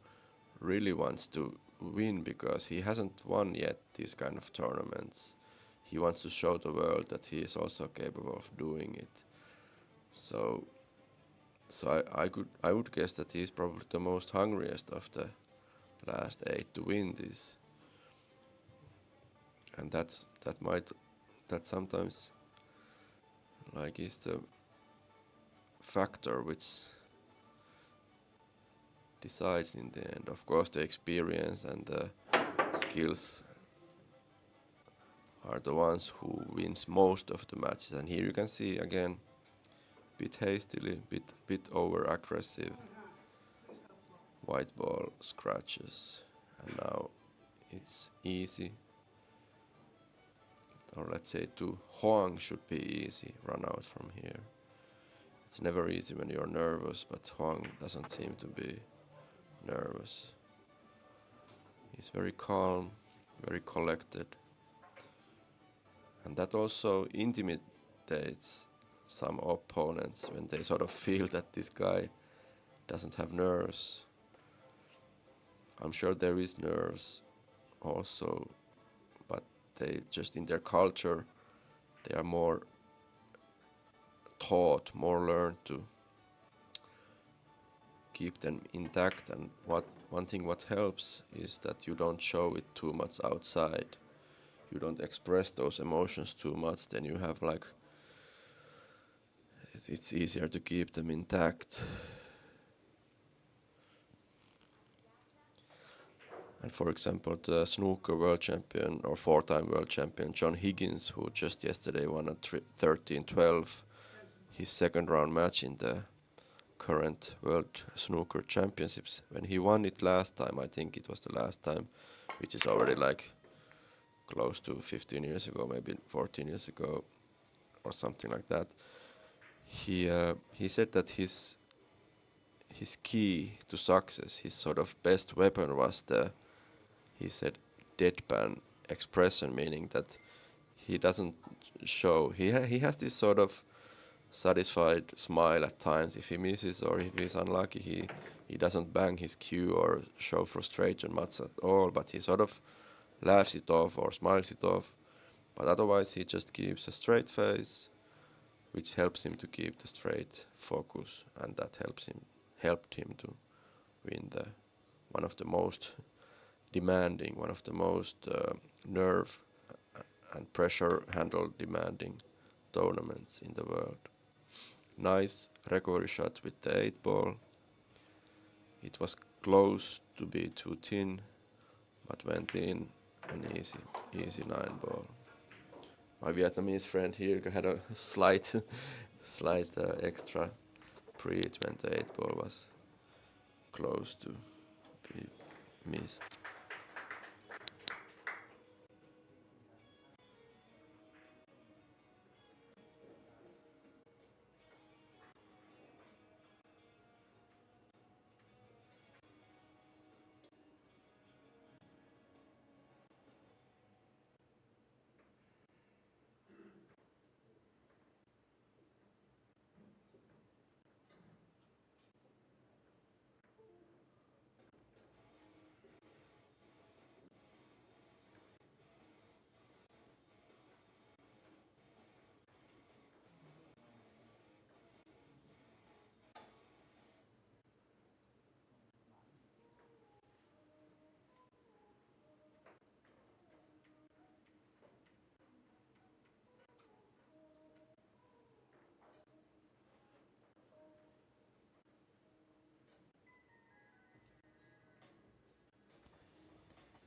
really wants to win because he hasn't won yet these kind of tournaments. He wants to show the world that he is also capable of doing it. So I would guess that he's probably the most hungriest of the last 8 to win this. And that sometimes like is the factor which decides in the end. Of course, the experience and the skills are the ones who wins most of the matches. And here you can see again, bit hastily, bit over aggressive, white ball scratches, and now it's easy. Or let's say to Hoang should be easy, run out from here. It's never easy when you're nervous, but Hoang doesn't seem to be nervous. He's very calm, very collected. And that also intimidates some opponents when they sort of feel that this guy doesn't have nerves. I'm sure there is nerves also, but they just in their culture, they are more taught, more learned to keep them intact. And one thing what helps is that you don't show it too much outside. You don't express those emotions too much, then you have like it's easier to keep them intact. And for example, the snooker world champion or 4-time world champion John Higgins, who just yesterday won a 13-12, his second round match in the current world snooker championships. When he won it last time, I think it was the last time, which is already like close to 15 years ago, maybe 14 years ago or something like that. He said that his key to success, his sort of best weapon was he said deadpan expression, meaning that he doesn't show, he has this sort of satisfied smile at times. If he misses or if he's unlucky, he doesn't bang his cue or show frustration much at all, but he sort of laughs it off or smiles it off. But otherwise he just keeps a straight face, which helps him to keep the straight focus, and that helped him to win one of the most demanding, one of the most nerve and pressure handle demanding tournaments in the world. Nice recovery shot with the 8 ball. It was close to be too thin, but went in an easy 9 ball. My Vietnamese friend here had a slight extra preach when the 8 ball was close to be missed.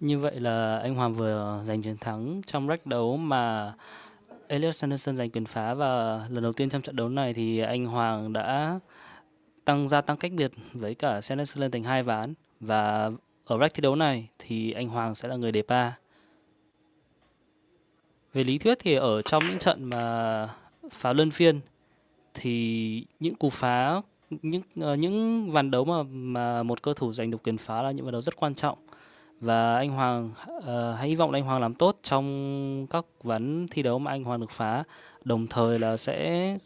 Như vậy là anh Hoàng vừa giành chiến thắng trong rack đấu mà Ellliott Sanderson giành quyền phá, và lần đầu tiên trong trận đấu này thì anh Hoàng đã gia tăng cách biệt với cả Sanderson lên thành 2 ván, và ở rack thi đấu này thì anh Hoàng sẽ là người đề pa. Về lý thuyết thì ở trong những trận mà phá luân phiên thì những cú phá, những ván đấu mà một cơ thủ giành được quyền phá là những ván đấu rất quan trọng, và anh Hoàng hãy hy vọng là anh Hoàng làm tốt trong các ván thi đấu mà anh Hoàng được phá, đồng thời là sẽ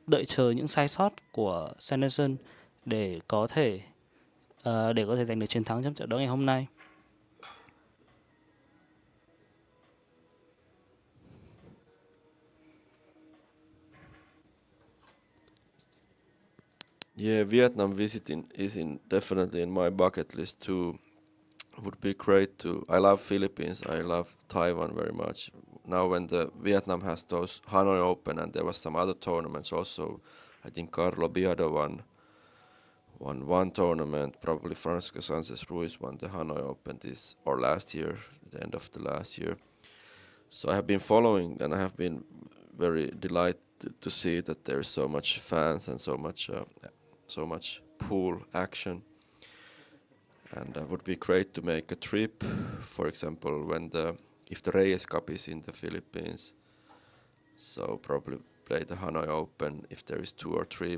đợi chờ những sai sót của Sanderson để có thể giành được chiến thắng trong trận đấu ngày hôm nay. Yeah, Vietnam visiting is definitely in my bucket list too. Would be great to. I love Philippines. I love Taiwan very much. Now when the Vietnam has those Hanoi Open and there was some other tournaments also. I think Carlo Biado won one tournament. Probably Francisco Sanchez Ruiz won the Hanoi Open last year, the end of the last year. So I have been following, and I have been very delighted to see that there is so much fans and so much pool action. And it would be great to make a trip, for example, if the Reyes Cup is in the Philippines. So probably play the Hanoi Open if there is 2 or 3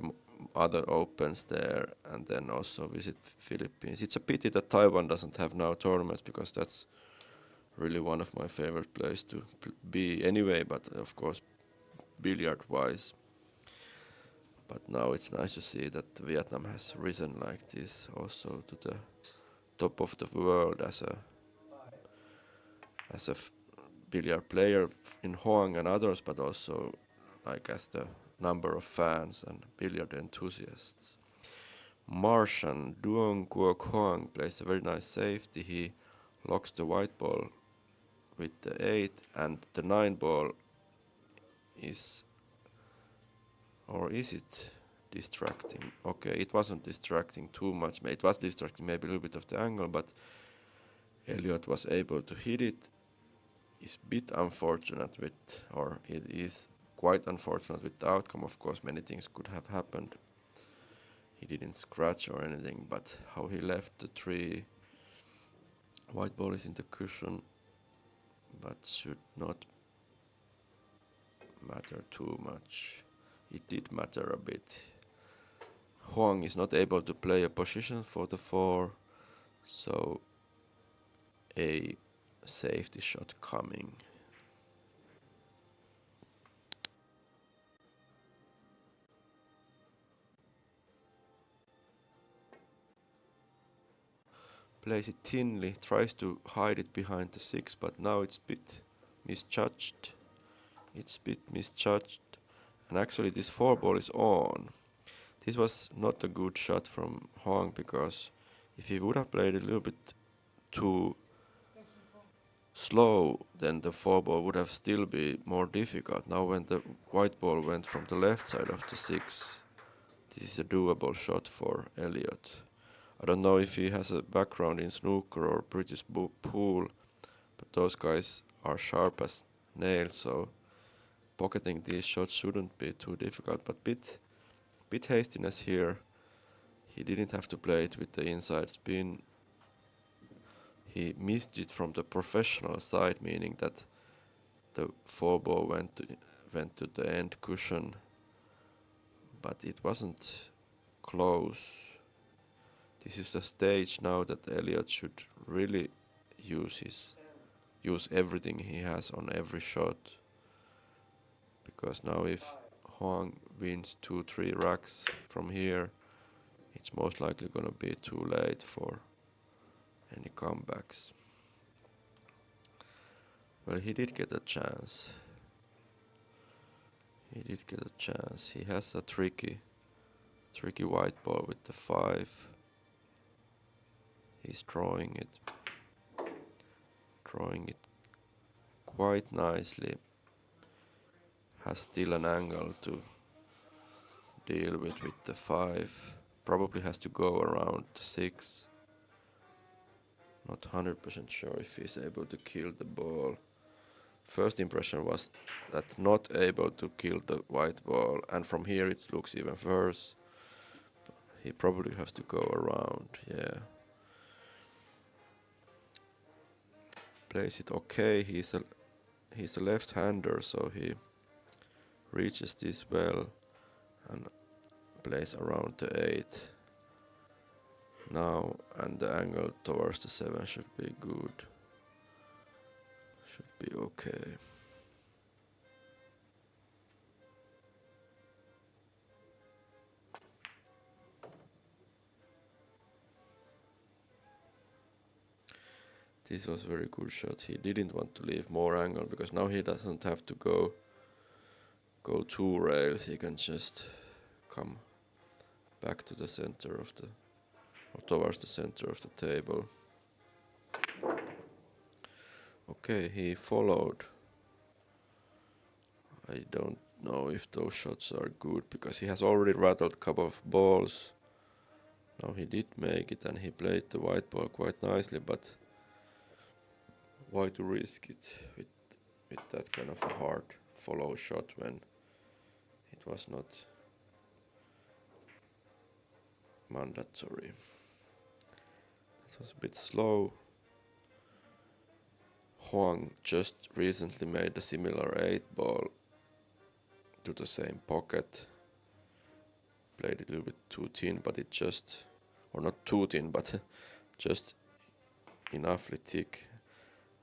other Opens there, and then also visit Philippines. It's a pity that Taiwan doesn't have now tournaments, because that's really one of my favorite places to be anyway, but of course billiard-wise. But now it's nice to see that Vietnam has risen like this also to the top of the world as a billiard player in Hoang and others, but also like as the number of fans and billiard enthusiasts. Martian Duong Quoc Hoang plays a very nice safety. He locks the white ball with the 8, and the 9 ball is it distracting? Okay, it wasn't distracting too much. It was distracting maybe a little bit of the angle, but Ellliott was able to hit it. It's a bit unfortunate it is quite unfortunate with the outcome. Of course, many things could have happened. He didn't scratch or anything, but how he left the tree. White ball is in the cushion, but should not matter too much. It did matter a bit. Hoang is not able to play a position for the 4, so a safety shot coming. Plays it thinly, tries to hide it behind the 6, but now it's a bit misjudged. And actually this 4 ball is on. This was not a good shot from Hoang, because if he would have played a little bit too slow, then the 4 ball would have still been more difficult. Now when the white ball went from the left side of the 6, this is a doable shot for Ellliott. I don't know if he has a background in snooker or British pool, but those guys are sharp as nails, so pocketing these shots shouldn't be too difficult, but bit hastiness here. He didn't have to play it with the inside spin. He missed it from the professional side, meaning that the 4 ball went to the end cushion, but it wasn't close. This is the stage now that Ellliott should really use everything he has on every shot, because now if Hoang wins 2-3 racks from here, it's most likely gonna be too late for any comebacks. Well, he did get a chance. He has a tricky white ball with the 5. He's drawing it quite nicely. Has still an angle to deal with the 5. Probably has to go around the 6. Not 100% sure if he's able to kill the ball. First impression was that not able to kill the white ball, and from here it looks even worse. He probably has to go around, yeah. Plays it okay. He's a left-hander, so he reaches this well and plays around the 8 now, and the angle towards the 7 should be good. Should be okay. This was a very good shot. He didn't want to leave more angle because now he doesn't have to go 2 rails. He can just come back to the center of the, or towards the center of the table. Okay, he followed. I don't know if those shots are good because he has already rattled a couple of balls. Now he did make it and he played the white ball quite nicely, but why to risk it with that kind of a hard follow shot when it was not mandatory? It was a bit slow. Hoang just recently made a similar 8 ball to the same pocket. Played it a little bit too thin, but it just, or not too thin, but just enoughly thick.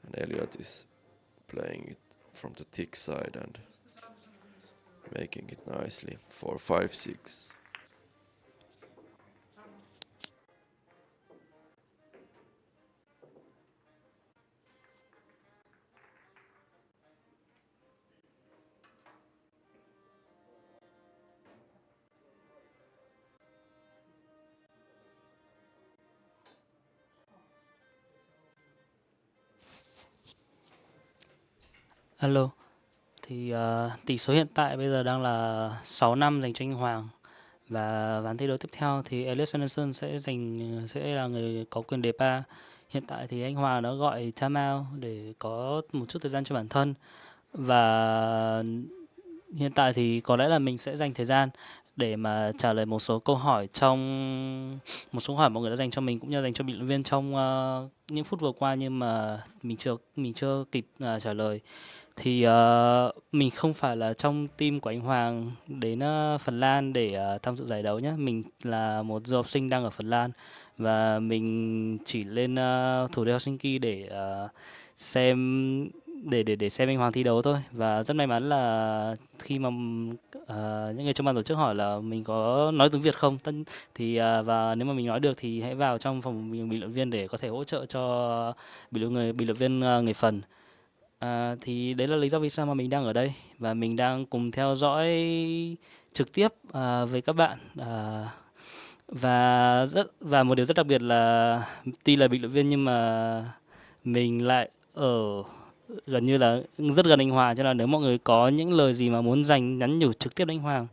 And Ellliott is playing it from the thick side and making it nicely for 5-6. Alo, thì tỷ số hiện tại bây giờ đang là 6-5 dành cho anh Hoàng. Và ván thi đấu tiếp theo thì Ellliott Sanderson sẽ là người có quyền đề pa. Hiện tại thì anh Hoàng đã gọi Taom để có một chút thời gian cho bản thân. Và hiện tại thì có lẽ là mình sẽ dành thời gian để mà trả lời một số câu hỏi một số câu hỏi mọi người đã dành cho mình cũng như dành cho bình luận viên trong những phút vừa qua, nhưng mà mình chưa kịp trả lời. Thì mình không phải là trong team của anh Hoàng đến Phần Lan để tham dự giải đấu nhé. Mình là một du học sinh đang ở Phần Lan và mình chỉ lên thủ đô Helsinki để xem để xem anh Hoàng thi đấu thôi. Và rất may mắn là khi mà những người trong ban tổ chức hỏi là mình có nói tiếng Việt không, thì và nếu mà mình nói được thì hãy vào trong phòng bình luận viên để có thể hỗ trợ cho bình luận viên người Phần. Thì đấy là lý do vì sao mà mình đang ở đây và mình đang cùng theo dõi trực tiếp với các bạn. Và một điều rất đặc biệt là tuy là bình luận viên nhưng mà mình lại ở gần như là rất gần anh Hoàng, cho nên là nếu mọi người có những lời gì mà muốn nhắn nhủ trực tiếp đến anh Hoàng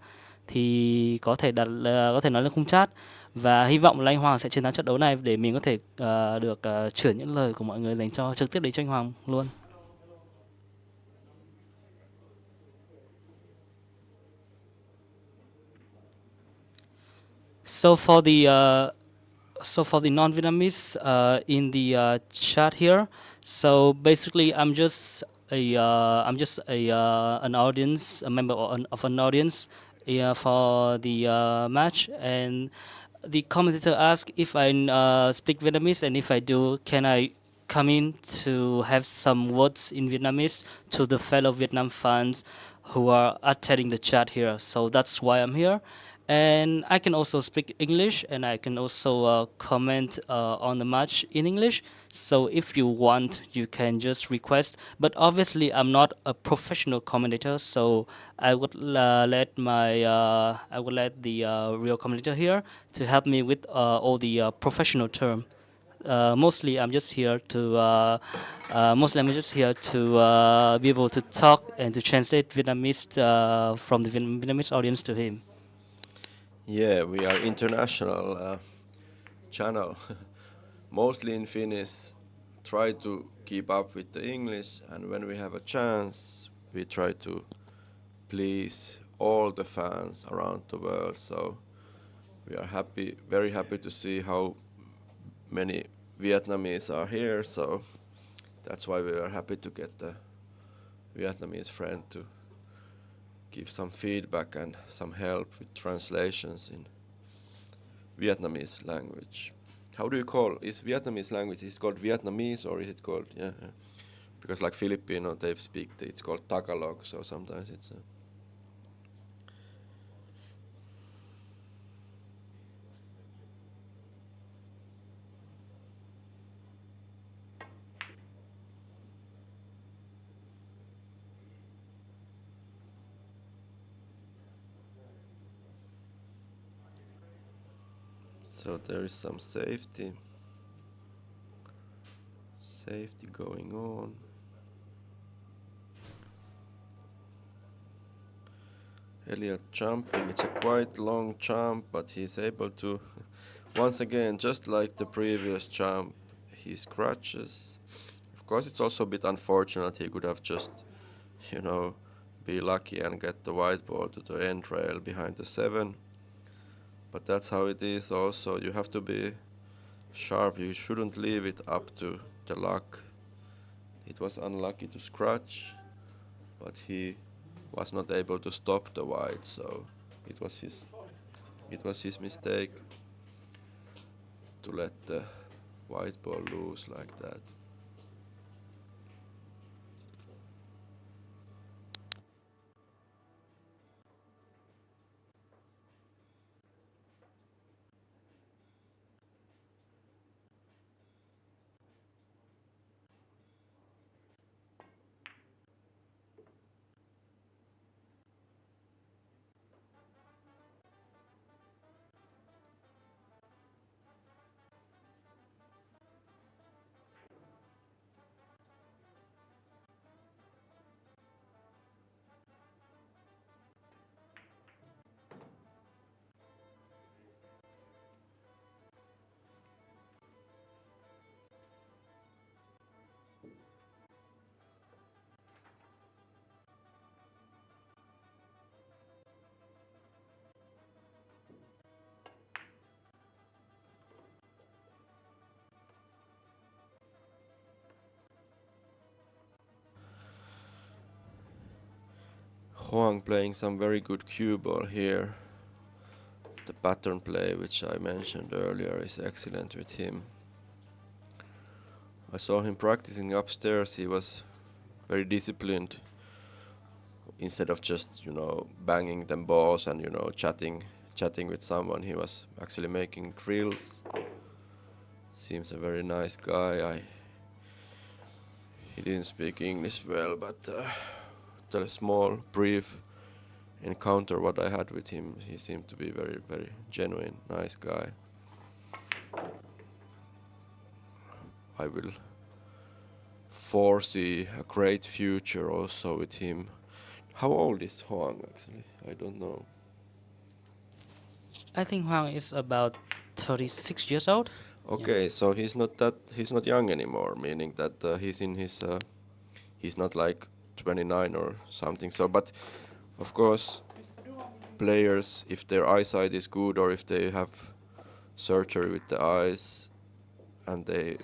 thì có thể nói lên khung chat, và hy vọng là anh Hoàng sẽ chiến thắng trận đấu này để mình có thể được chuyển những lời của mọi người dành cho trực tiếp đến cho anh Hoàng luôn. So for the non-Vietnamese in the chat here, so basically I'm just an audience, a member of an audience for the match, and the commentator asked if I speak Vietnamese, and if I do, can I come in to have some words in Vietnamese to the fellow Vietnam fans who are attending the chat here. So that's why I'm here. And I can also speak English, and I can also comment on the match in English. So if you want, you can just request. But obviously, I'm not a professional commentator, so I would let the real commentator here to help me with all the professional term. Mostly, I'm just here to be able to talk and to translate Vietnamese from the Vietnamese audience to him. Yeah, we are international channel, mostly in Finnish, try to keep up with the English, and when we have a chance, we try to please all the fans around the world. So we are happy, very happy to see how many Vietnamese are here. So that's why we are happy to get the Vietnamese friend to give some feedback and some help with translations in Vietnamese language. How do you call, is Vietnamese language, is it called Vietnamese or is it called, yeah. Because like Filipino, they speak, it's called Tagalog, so sometimes it's so there is some safety going on. Ellliott jumping, it's a quite long jump, but he's able to, once again, just like the previous jump, he scratches. Of course, it's also a bit unfortunate, he could have just, be lucky and get the white ball to the end rail behind the 7. But that's how it is also, you have to be sharp, you shouldn't leave it up to the luck. It was unlucky to scratch, but he was not able to stop the white, so it was his mistake to let the white ball loose like that. Hoang playing some very good cue ball here. The pattern play, which I mentioned earlier, is excellent with him. I saw him practicing upstairs, he was very disciplined. Instead of just, banging them balls and, chatting with someone, he was actually making drills. Seems a very nice guy. He didn't speak English well, but the small, brief encounter what I had with him, he seemed to be very, very genuine, nice guy. I will foresee a great future also with him. How old is Hoang actually? I don't know. I think Hoang is about 36 years old. Okay, so he's not young anymore, meaning that he's in his he's not like 29 or something. So, but of course, players, if their eyesight is good or if they have surgery with the eyes and they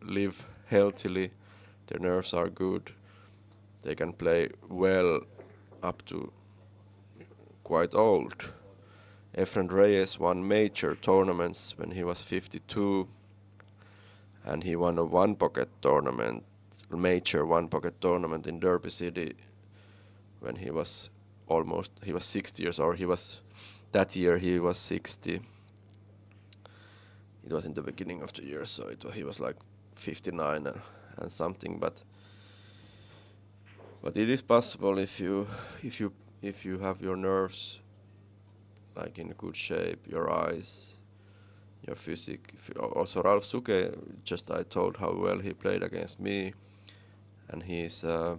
live healthily, their nerves are good, they can play well up to quite old. Efren Reyes won major tournaments when he was 52, and he won a major one-pocket tournament in Derby City when he was 60 years old. That year he was 60. It was in the beginning of the year, so he was like 59 and something, but it is possible if you have your nerves like in good shape, your eyes, your physique. Also Ralf Suke, just I told how well he played against me, and he's I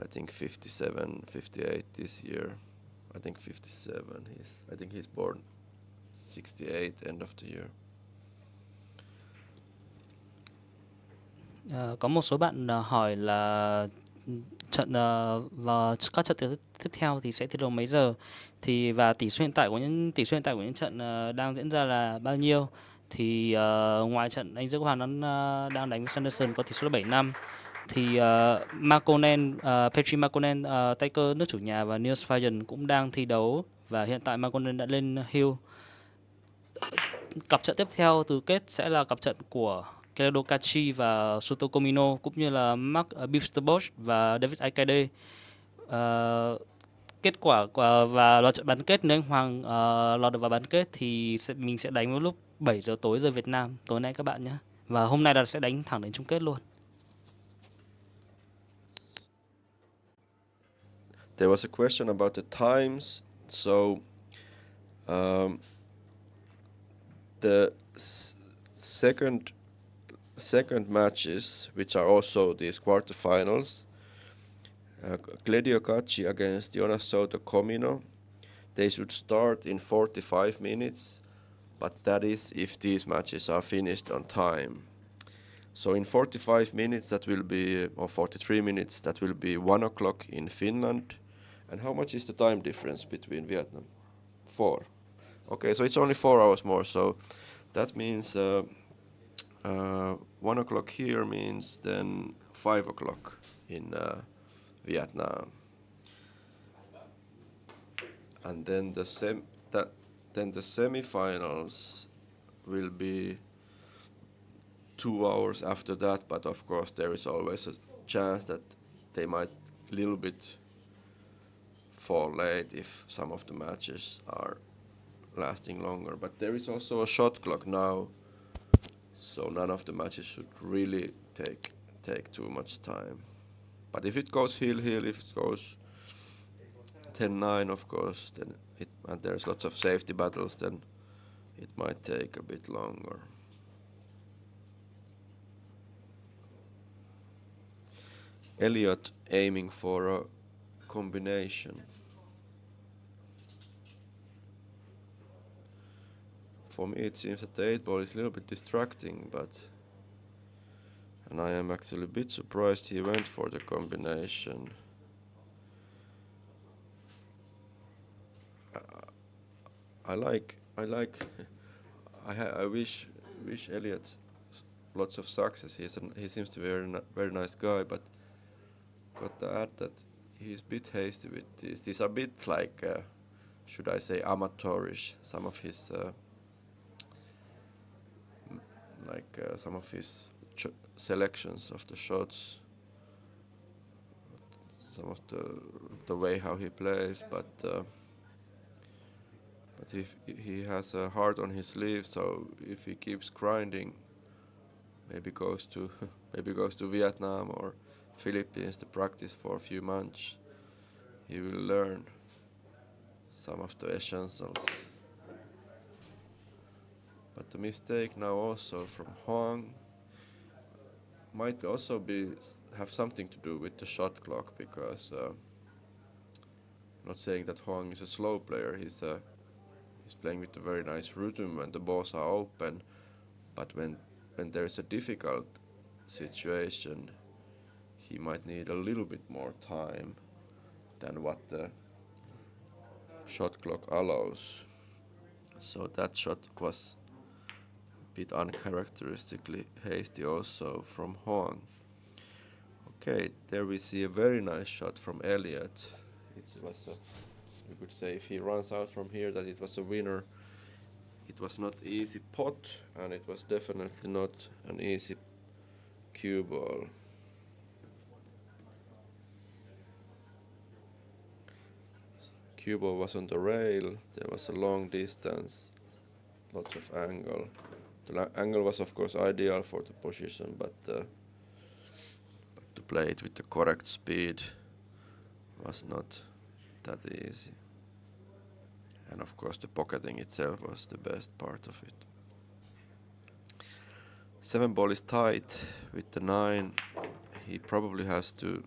think 57, 58 this year. I think 57. I think he's born 68 end of the year. Có một số bạn hỏi là trận và các trận tiếp theo thì sẽ thi đấu mấy giờ, thì và tỷ số hiện tại của những trận đang diễn ra là bao nhiêu. Thì ngoài trận anh Dũng Hoàng đang đánh với Sanderson có tỷ số là 7-5, thì Petri Markkonen, tay cơ nước chủ nhà, và Niels Fajan cũng đang thi đấu, và hiện tại Markkonen đã lên hill. Cặp trận tiếp theo tứ kết sẽ là cặp trận của Keledo Kachi và Suto Komino, cũng như là Mark Bifsterbosch và David Aikade. Kết quả và loạt trận bán kết, nếu anh Hoàng lọt được vào bán kết thì mình sẽ đánh vào lúc 7 giờ tối giờ Việt Nam tối nay các bạn nhé. Và hôm nay là sẽ đánh thẳng đến chung kết luôn. There was a question about the times. So the second matches, which are also these quarterfinals, Cledio Cacci against Jonas Souto Comino, they should start in 45 minutes, but that is if these matches are finished on time. So in 45 minutes that will be, or 43 minutes, that will be 1 o'clock in Finland. And how much is the time difference between Vietnam? 4. Okay, so it's only 4 hours more, so that means 1 o'clock here means then 5 o'clock in Vietnam. And then the semifinals will be 2 hours after that, but of course there is always a chance that they might little bit fall late if some of the matches are lasting longer. But there is also a shot clock now, so none of the matches should really take too much time. But if it goes hill, if it goes 10-9, of course, then and there's lots of safety battles, then it might take a bit longer. Ellliott aiming for a combination. For me it seems that the 8-ball is a little bit distracting, and I am actually a bit surprised he went for the combination. I wish Ellliott lots of success. He seems to be a very nice guy, but got to add that he's a bit hasty with these. These are a bit like, should I say, amateurish. Some of his selections of the shots, some of the way how he plays, but if he has a heart on his sleeve, so if he keeps grinding, maybe goes to Vietnam or Philippines to practice for a few months, he will learn some of the essentials. But the mistake now also from Hoang might also have something to do with the shot clock, because not saying that Hoang is a slow player, he's playing with a very nice rhythm when the balls are open, but when there's a difficult situation, he might need a little bit more time than what the shot clock allows. So that shot was a bit uncharacteristically hasty also from Hoang. Okay, there we see a very nice shot from Ellliott. You could say, if he runs out from here, that it was a winner. It was not easy pot, and it was definitely not an easy cue ball. Cue ball was on the rail, there was a long distance, lots of angle. The angle was of course ideal for the position, but to play it with the correct speed was not that easy. And of course the pocketing itself was the best part of it. 7-ball is tight with the 9. He probably has to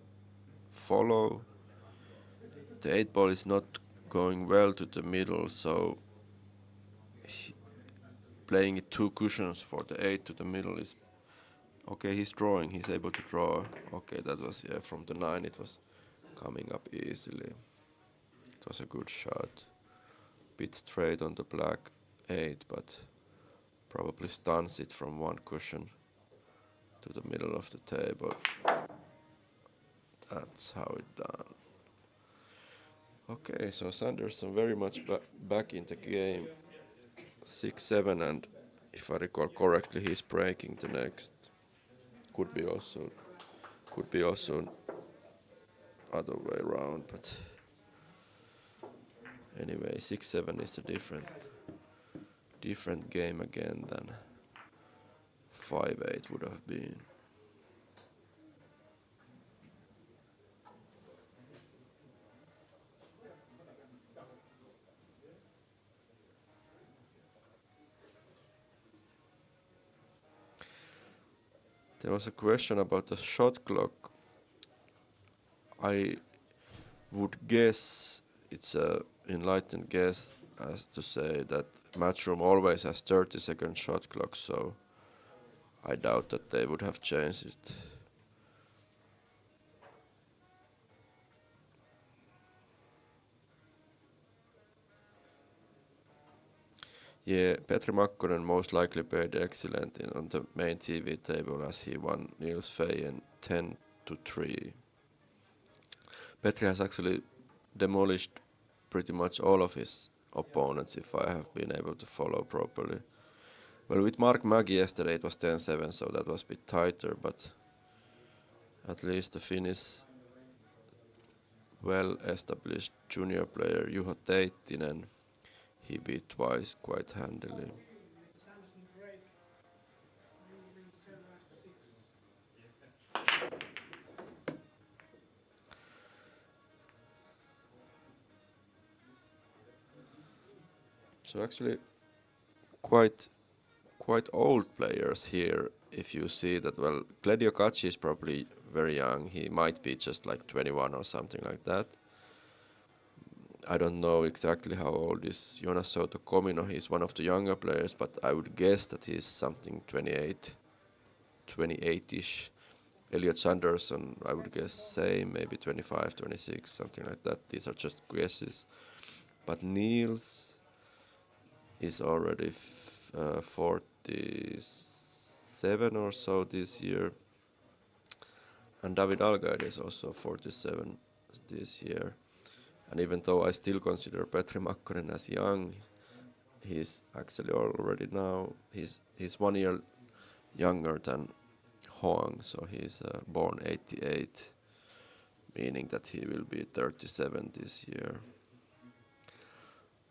follow. The 8-ball is not going well to the middle, so playing it 2 cushions for the 8 to the middle is Okay, he's drawing. He's able to draw. Okay, that was, yeah, from the 9 it was coming up easily. It was a good shot. Bit straight on the black 8, but probably stuns it from one cushion to the middle of the table. That's how it done. Okay, so Sanderson very much back in the game. 6-7, and if I recall correctly, he's breaking the next. Could be also other way around, but anyway, 6-7 is a different game again than 5-8 would have been. There was a question about the shot clock. I would guess, it's a enlightened guess, as to say that Matchroom always has 30-second shot clock, so I doubt that they would have changed it. Yeah, Petri Makkonen most likely played excellent on the main TV table as he won Niels Feyen 10-3. Petri has actually demolished pretty much all of his opponents, if I have been able to follow properly. Well, with Mark Maggi yesterday it was 10-7, so that was a bit tighter, but at least the Finnish well-established junior player Juho Teittinen, he beat twice quite handily. Sanderson break. Moving 7-6. So actually quite old players here. If you see that, well, Gledio Kachi is probably very young. He might be just like 21 or something like that. I don't know exactly how old is Jonas Souto Komino. He's one of the younger players, but I would guess that he's something 28-ish. Ellliott Sanderson, I would guess same, maybe 25, 26, something like that. These are just guesses. But Niels is already 47 or so this year. And David Algaide is also 47 this year. And even though I still consider Petri Makkonen as young, he's actually already now, he's 1 year younger than Hoang, so he's born 88, meaning that he will be 37 this year.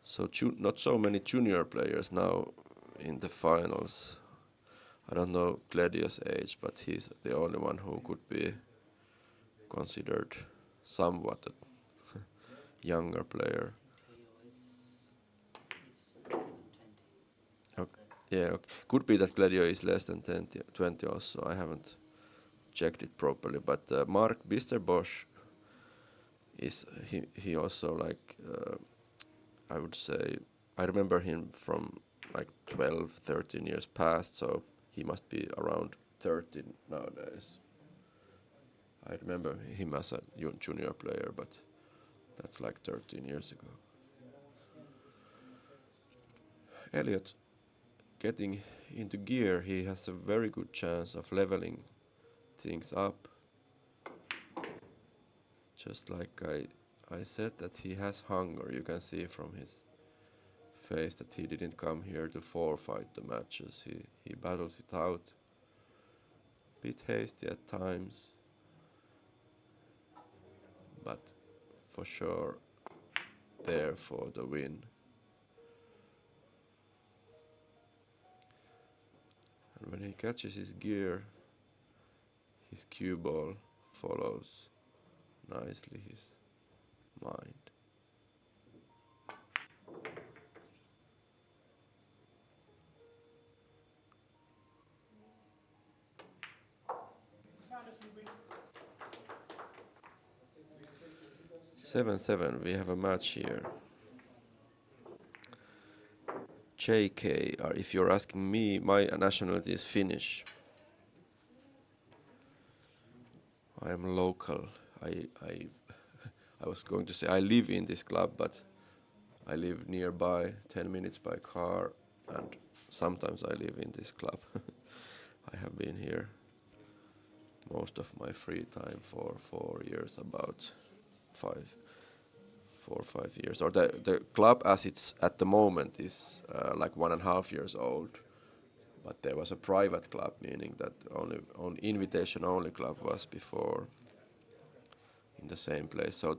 So not so many junior players now in the finals. I don't know Gledio's age, but he's the only one who could be considered somewhat a younger player. Okay. Yeah, okay. Could be that Gledio is less than 20 also. I haven't checked it properly, but Mark Bisterbosch is he also like I would say, I remember him from like 12, 13 years past, so he must be around 30 nowadays. I remember him as a junior player, but that's like 13 years ago. Ellliott getting into gear, he has a very good chance of leveling things up. Just like I said that he has hunger, you can see from his face that he didn't come here to forfeit the matches. He battles it out. Bit hasty at times, but for sure there for the win. And when he catches his gear, his cue ball follows nicely his mind. Sanderson wins. 7-7, we have a match here. JK, or if you're asking me, my nationality is Finnish. I am local. I I was going to say I live in this club, but I live nearby, 10 minutes by car, and sometimes I live in this club. I have been here most of my free time for 4 years, about 4 or 5 years. Or the club as it's at the moment is like 1.5 years old, but there was a private club, meaning that only on invitation only club was before in the same place. So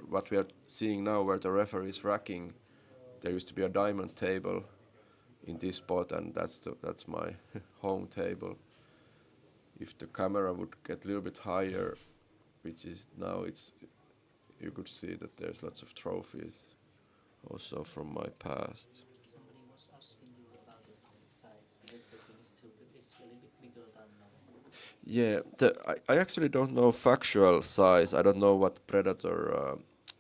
what we are seeing now, where the referee is racking, there used to be a diamond table in this spot, and that's my home table. If the camera would get a little bit higher, which is now, you could see that there's lots of trophies also from my past. Somebody was asking you about the size because the thing is it's a little bit bigger than Yeah, I actually don't know factual size. I don't know what Predator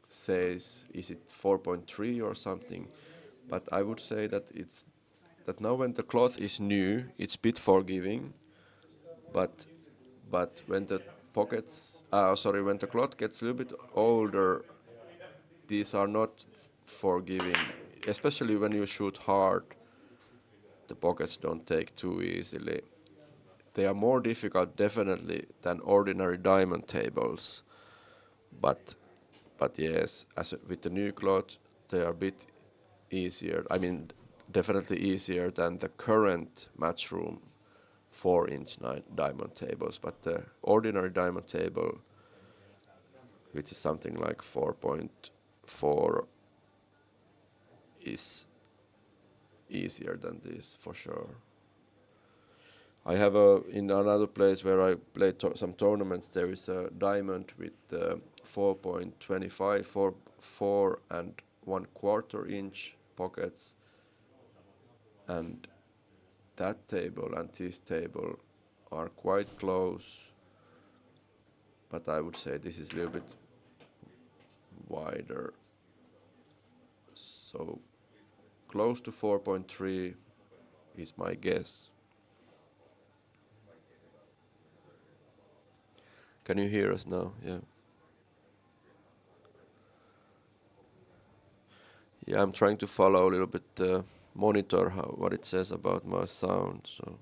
says. Is it 4.3 or something? But I would say that now when the cloth is new, it's bit forgiving. But when the when the cloth gets a little bit older, these are not forgiving. Especially when you shoot hard, the pockets don't take too easily. They are more difficult, definitely, than ordinary diamond tables. But yes, with the new cloth, they are a bit easier. I mean, definitely easier than the current Matchroom 4-inch diamond tables. But the ordinary diamond table, which is something like 4.4, is easier than this for sure. I have in another place where I played some tournaments, there is a diamond with 4.25, 4 and 1/4 inch pockets, and that table and this table are quite close, but I would say this is a little bit wider, so close to 4.3 is my guess. Can you hear us now? Yeah. Yeah, I'm trying to follow a little bit, monitor what it says about my sound. So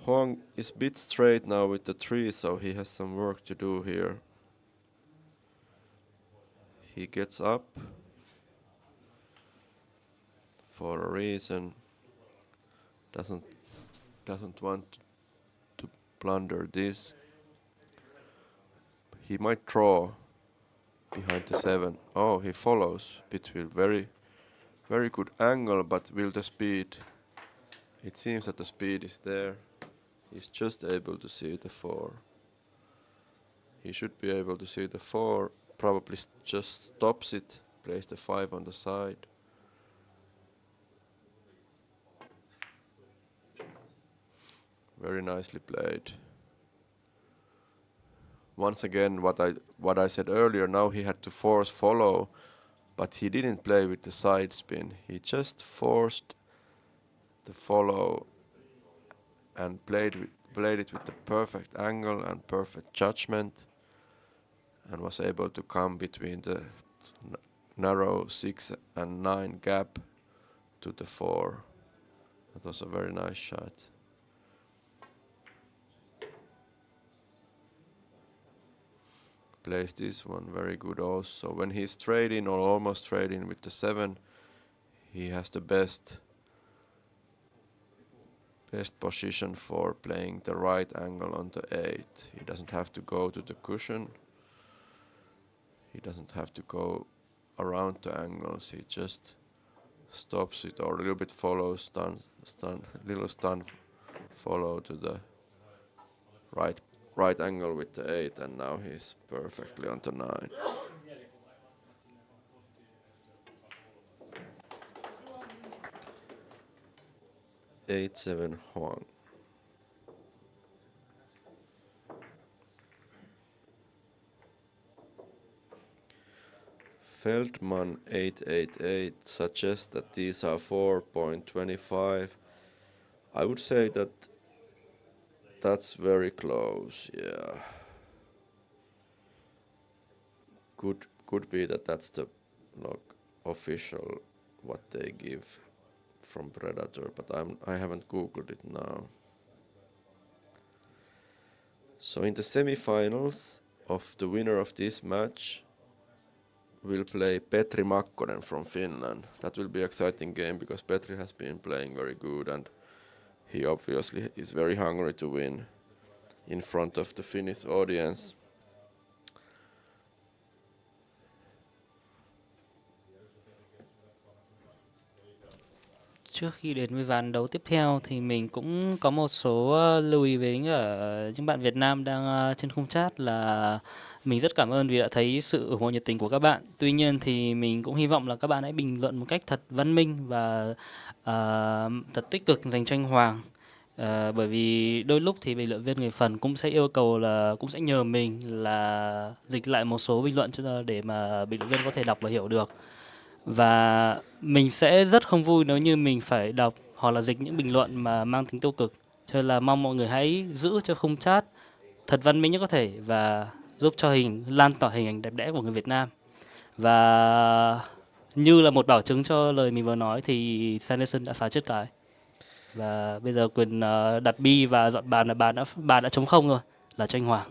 Hoang is a bit straight now with the tree, so he has some work to do here. He gets up for a reason. Doesn't want to blunder this. He might draw behind the 7. Oh, he follows between very good angle, but will the speed? It seems that the speed is there. He's just able to see the 4. He should be able to see the 4. Probably just stops it, plays the 5 on the side. Very nicely played. Once again, what I said earlier, now he had to force follow, but he didn't play with the side spin. He just forced the follow and played it with the perfect angle and perfect judgment, and was able to come between the narrow 6 and 9 gap to the 4. That was a very nice shot. Plays this one very good also. When he's straight in or almost straight in with the 7, he has the best position for playing the right angle on the 8. He doesn't have to go to the cushion. He doesn't have to go around the angles. He just stops it or a little bit follows, little stun follow to the right angle with the 8, and now he's perfectly on the 9. 8-7 Hoang. Feldman 888 suggests that these are 4.25. I would say that That's very close, yeah. Could be that that's the official what they give from Predator, but I haven't googled it now. So in the semifinals of the winner of this match will play Petri Makkonen from Finland. That will be exciting game because Petri has been playing very good and he obviously is very hungry to win in front of the Finnish audience. Trước khi đến với ván đấu tiếp theo thì mình cũng có một số lưu ý với những bạn Việt Nam đang trên khung chat là mình rất cảm ơn vì đã thấy sự ủng hộ nhiệt tình của các bạn. Tuy nhiên thì mình cũng hy vọng là các bạn hãy bình luận một cách thật văn minh và thật tích cực dành cho anh Hoang. Bởi vì đôi lúc thì bình luận viên người Phần cũng sẽ yêu cầu là cũng sẽ nhờ mình là dịch lại một số bình luận để mà bình luận viên có thể đọc và hiểu được. Và mình sẽ rất không vui nếu như mình phải đọc hoặc là dịch những bình luận mà mang tính tiêu cực. Cho nên là mong mọi người hãy giữ cho khung chat thật văn minh nhất có thể và giúp cho lan tỏa hình ảnh đẹp đẽ của người Việt Nam. Và như là một bảo chứng cho lời mình vừa nói thì Sanderson đã phá chất cái. Và bây giờ quyền đặt bi và dọn bàn là bàn đã trống không rồi, là cho anh Hoang.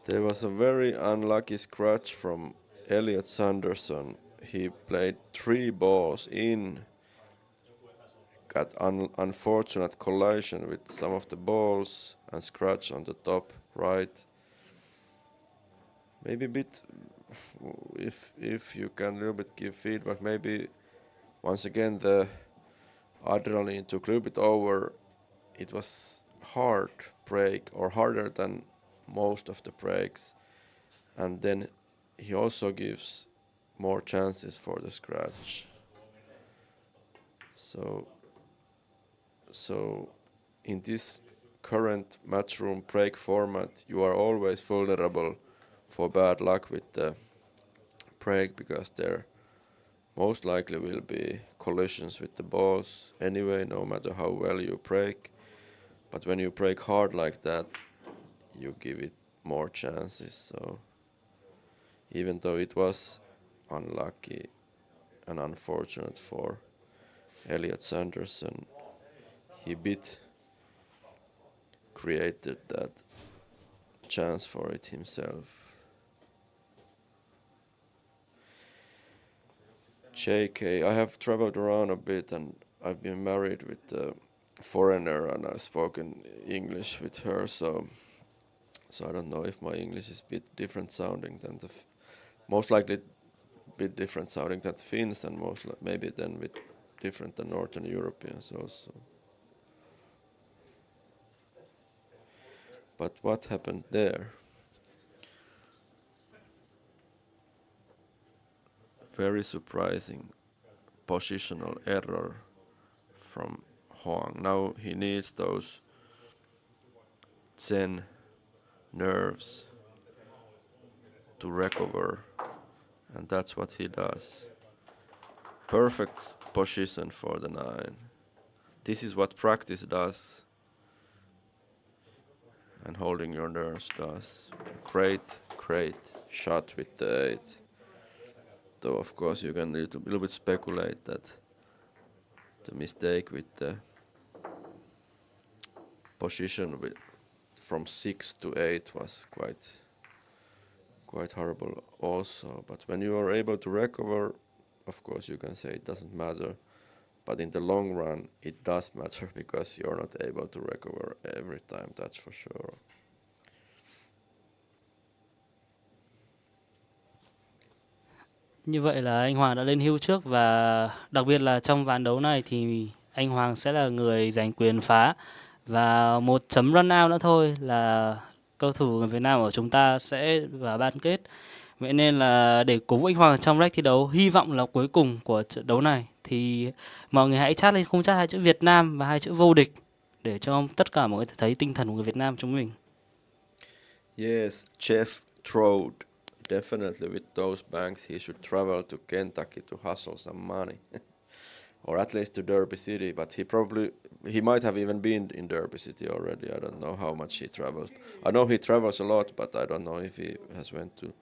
There was a very unlucky scratch from Ellliott Sanderson. He played 3 balls in, got unfortunate collision with some of the balls and scratch on the top right. Maybe a bit, if you can a little bit give feedback, maybe once again the adrenaline took a little bit over. It was hard break or harder than most of the breaks, and then he also gives more chances for the scratch. So in this current matchroom break format, you are always vulnerable for bad luck with the break because there most likely will be collisions with the balls anyway, no matter how well you break. But when you break hard like that, you give it more chances. So even though it was unlucky and unfortunate for Ellliott Sanderson, he created that chance for it himself. JK, I have traveled around a bit and I've been married with a foreigner and I've spoken English with her, so I don't know if my English is a bit different sounding than most likely a bit different sounding than Finns and maybe then a bit different than Northern Europeans also. But what happened there? Very surprising positional error from Hoang. Now he needs those Zen nerves to recover, and that's what he does. Perfect position for the 9. This is what practice does, and holding your nerves does. Great shot with the 8. Though of course you can a little bit speculate that the mistake with the position from 6 to 8 was quite horrible also. But when you are able to recover, of course you can say it doesn't matter. But in the long run, it does matter because you're not able to recover every time, that's for sure. Như vậy là anh Hoàng đã lên hưu trước và đặc biệt là trong ván đấu này thì anh Hoàng sẽ là người giành quyền phá. Và một chấm run out nữa thôi là cầu thủ người Việt Nam của chúng ta sẽ vào bán kết. Vậy nên là để cổ vũ anh Hoàng trong rack thi đấu, hy vọng là cuối cùng của trận đấu này thì mọi người hãy chat lên khung chat 2 chữ Việt Nam và 2 chữ vô địch để cho tất cả mọi người thấy tinh thần của người Việt Nam chúng mình. Yes, Jeff Trode. Definitely with those banks he should travel to Kentucky to hustle some money. or at least to Derby City, but he might have even been in Derby City already. I don't know how much he travels. I know he travels a lot, but I don't know if he has went to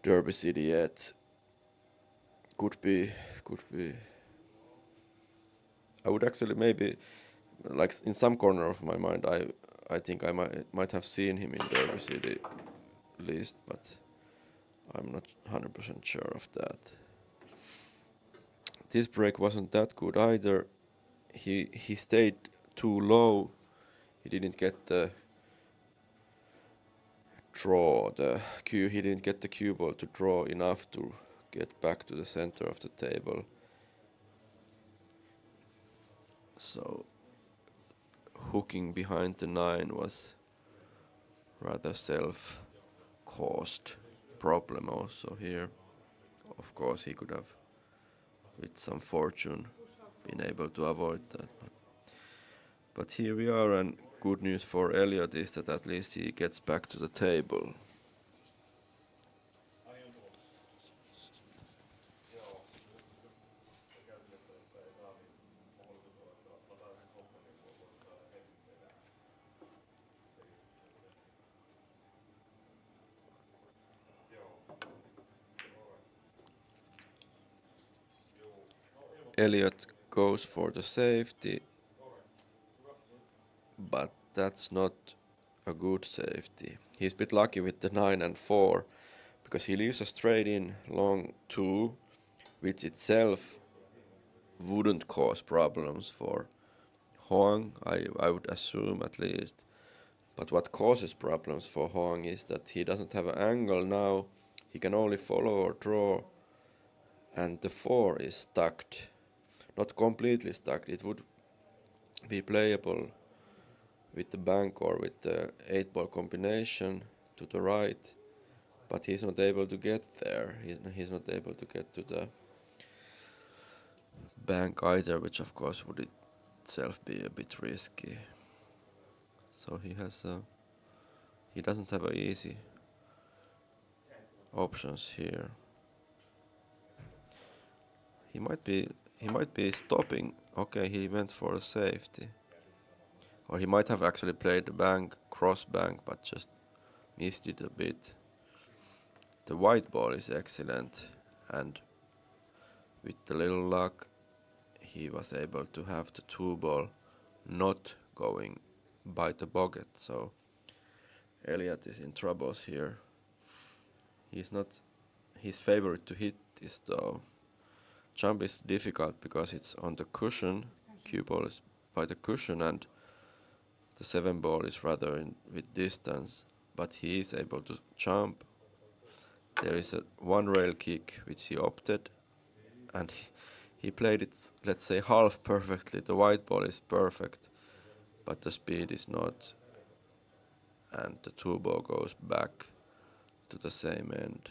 Derby City yet. Could be. I would actually maybe, like in some corner of my mind, I think I might have seen him in Derby City at least, but I'm not 100% sure of that. This break wasn't that good either. He stayed too low. He didn't get the he didn't get the cue ball to draw enough to get back to the center of the table. So hooking behind the 9 was rather self-caused problem also here. Of course he could have, with some fortune, been able to avoid that. But here we are, and good news for Ellliott is that at least he gets back to the table. Ellliott goes for the safety, but that's not a good safety. He's a bit lucky with the 9 and 4, because he leaves a straight in long 2, which itself wouldn't cause problems for Hoang, I would assume at least. But what causes problems for Hoang is that he doesn't have an angle now. He can only follow or draw, and the 4 is stacked. Not completely stacked. It would be playable with the bank or with the 8-ball combination to the right, but he's not able to get there. He's not able to get to the bank either, which of course would itself be a bit risky. So he doesn't have a easy options here. He might be stopping. Okay, he went for a safety. Or he might have actually played the bank, cross bank, but just missed it a bit. The white ball is excellent, and with a little luck he was able to have the 2 ball not going by the pocket, so Ellliott is in troubles here. He's not his favorite to hit this though. Jump is difficult because it's on the cushion, cue ball is by the cushion, and the 7 ball is rather with distance, but he is able to jump. There is a 1 rail kick which he opted, and he played it, let's say, half perfectly. The white ball is perfect, but the speed is not, and the 2 ball goes back to the same end.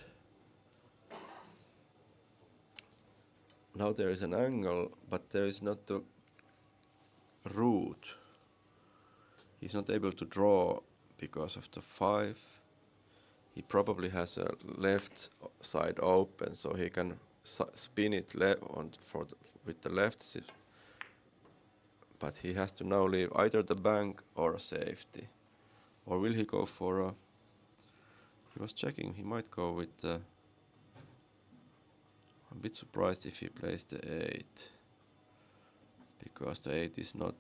Now there is an angle, but there is not the route. He's not able to draw because of the 5. He probably has a left side open, so he can spin it with the left, but he has to now leave either the bank or a safety. Or will he go for a... He was checking, he might go with the... I'm a bit surprised if he plays the 8, because the 8 is not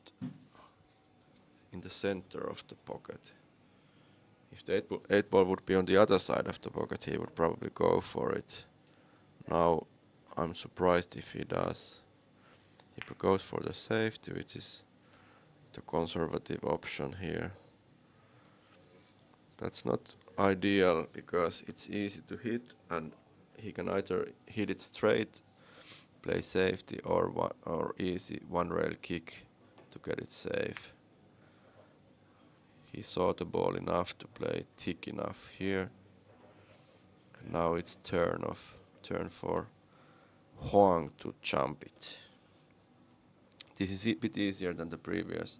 in the center of the pocket. If the 8 ball would be on the other side of the pocket, he would probably go for it. Now I'm surprised if he does. He goes for the safety, which is the conservative option here. That's not ideal because it's easy to hit, and he can either hit it straight, play safety, or easy 1 rail kick to get it safe. He saw the ball enough to play thick enough here. And now it's turn for Hoang to jump it. This is a bit easier than the previous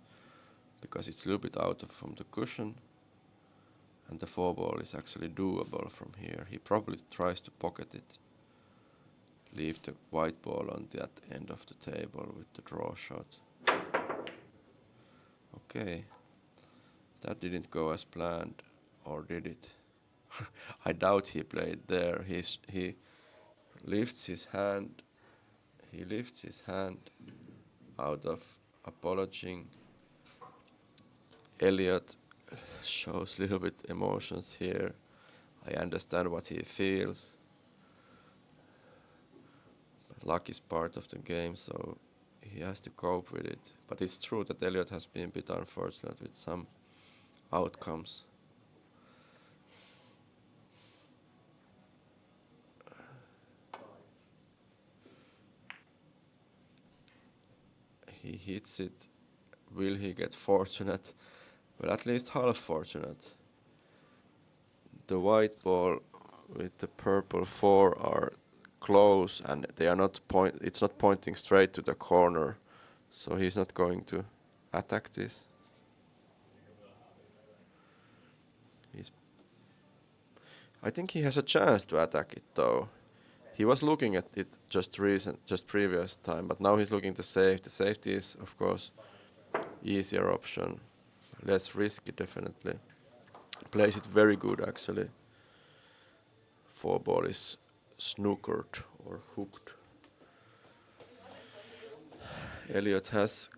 because it's a little bit out from the cushion, and the 4 ball is actually doable from here. He probably tries to pocket it leave the white ball on that end of the table with the draw shot. Okay, that didn't go as planned, or did it? I doubt he played there. He lifts his hand. He lifts his hand out of apologizing. Ellliott shows a little bit emotions here. I understand what he feels. But luck is part of the game, so he has to cope with it. But it's true that Ellliott has been a bit unfortunate with some outcomes. He hits it. Will he get fortunate? Well, at least half fortunate. The white ball with the purple 4 are close, and they are not it's not pointing straight to the corner, so he's not going to attack this. I think he has a chance to attack it though. He was looking at it just previous time, but now he's looking to save. The safety is, of course, easier option, less risky definitely. Plays it very good actually. 4 ball is snookered or hooked. Ellliott has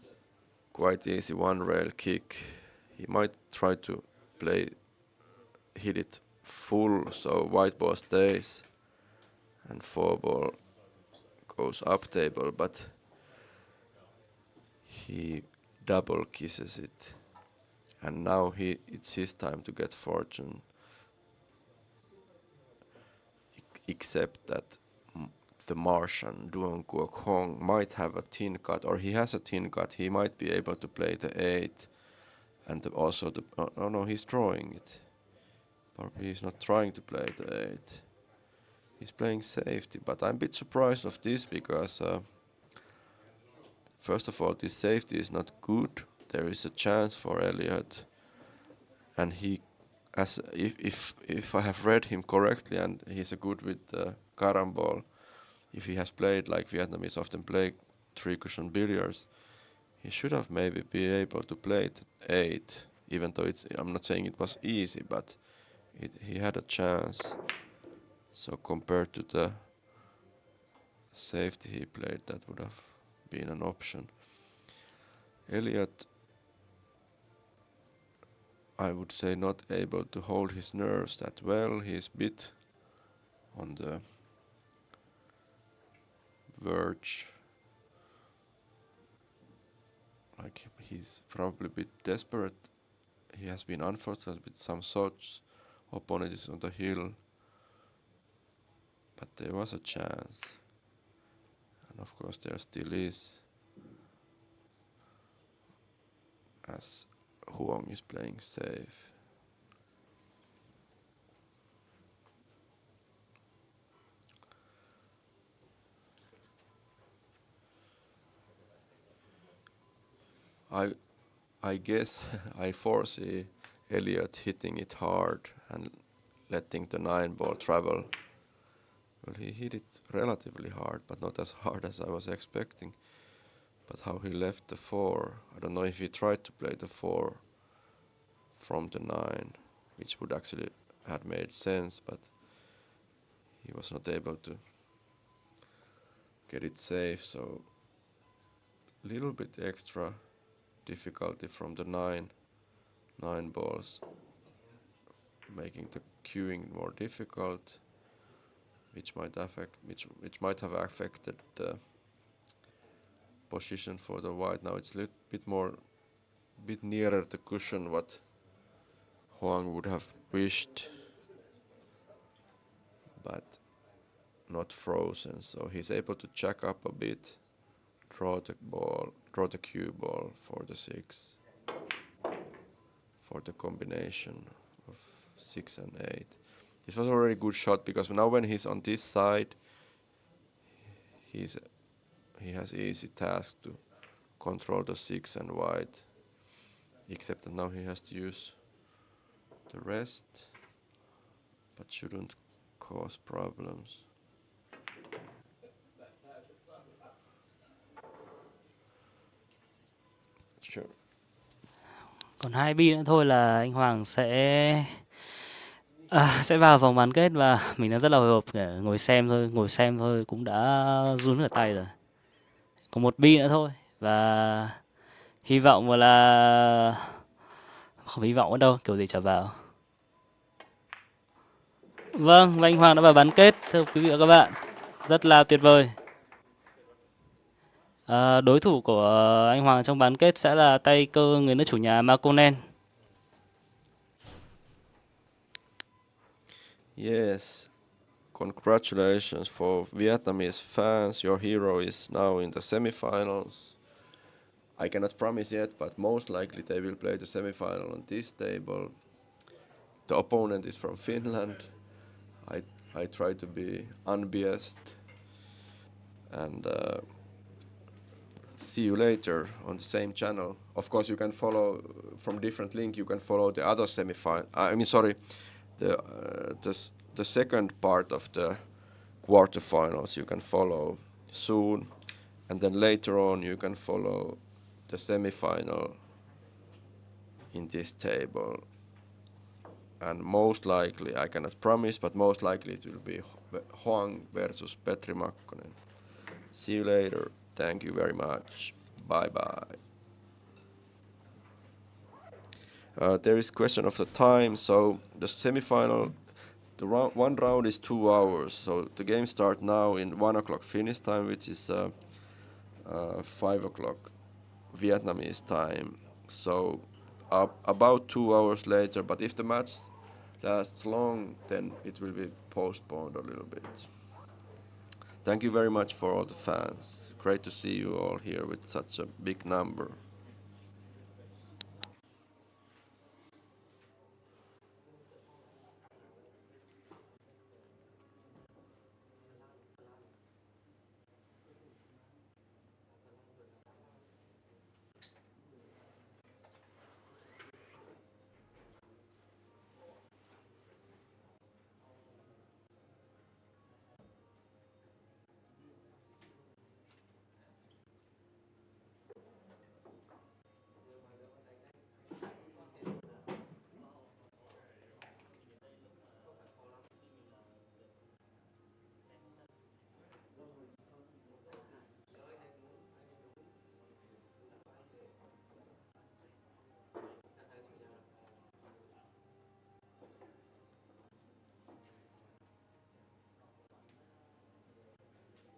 quite easy one rail kick. He might try to hit it full, so white ball stays and 4 ball goes up table, but he double kisses it, and now it's his time to get fortune. Except that the Martian Duong Hoang might have a tin cut, or he has a tin cut. He might be able to play the 8, and also the oh no, he's drawing it. Probably he's not trying to play the 8. He's playing safety, but I'm a bit surprised of this because first of all, this safety is not good. There is a chance for Ellliott, and if I have read him correctly, and he's a good with carambol, if he has played like Vietnamese often play 3-cushion billiards, he should have maybe be able to play it 8, even though I'm not saying it was easy, but he had a chance. So compared to the safety he played, that would have been an option. Ellliott, I would say, not able to hold his nerves that well. He's a bit on the verge. Like he's probably a bit desperate. He has been unfortunate with some shots. Opponent is on the hill. But there was a chance. And of course there still is. As Hoang is playing safe. I guess I foresee Ellliott hitting it hard and letting the 9 ball travel. Well, he hit it relatively hard, but not as hard as I was expecting. But how he left the 4, I don't know if he tried to play the 4 from the 9, which would actually have made sense, but he was not able to get it safe, so little bit extra difficulty from the 9 balls, making the queuing more difficult, which might have affected the position for the white. Now it's a little bit nearer the cushion what Hoang would have wished, but not frozen, so he's able to jack up a bit, draw the cue ball for the 6, for the combination of 6 and 8. This was already a good shot because now when he's on this side, he has easy task to control the 6 and white, except that now he has to use the rest, but shouldn't cause problems. Sure. Còn 2 bi nữa thôi là anh Hoàng sẽ vào vòng bán kết và mình đang rất là hồi hộp để ngồi xem thôi cũng đã run cả tay rồi. Còn 1 bi nữa thôi và hy vọng là không hy vọng ở đâu, kiểu gì trở vào. Vâng, và anh Hoàng đã vào bán kết, thưa quý vị và các bạn. Rất là tuyệt vời. Đối thủ của anh Hoàng trong bán kết sẽ là tay cơ người nước chủ nhà Makonnen. Yes. Congratulations for Vietnamese fans. Your hero is now in the semifinals. I cannot promise yet, but most likely they will play the semifinal on this table. The opponent is from Finland. I try to be unbiased, and see you later on the same channel. Of course, you can follow from different link. You can follow the other semifinal. The second part of the quarterfinals. You can follow soon, and then later on you can follow the semifinal in this table. And most likely, I cannot promise, but most likely it will be Hoang versus Petri Makkonen. See you later. Thank you very much. Bye bye. There is question of the time. So the semifinal, one round is 2 hours. So the game start now in 1 o'clock Finnish time, which is 5 o'clock Vietnamese time. So about 2 hours later. But if the match lasts long, then it will be postponed a little bit. Thank you very much for all the fans. Great to see you all here with such a big number.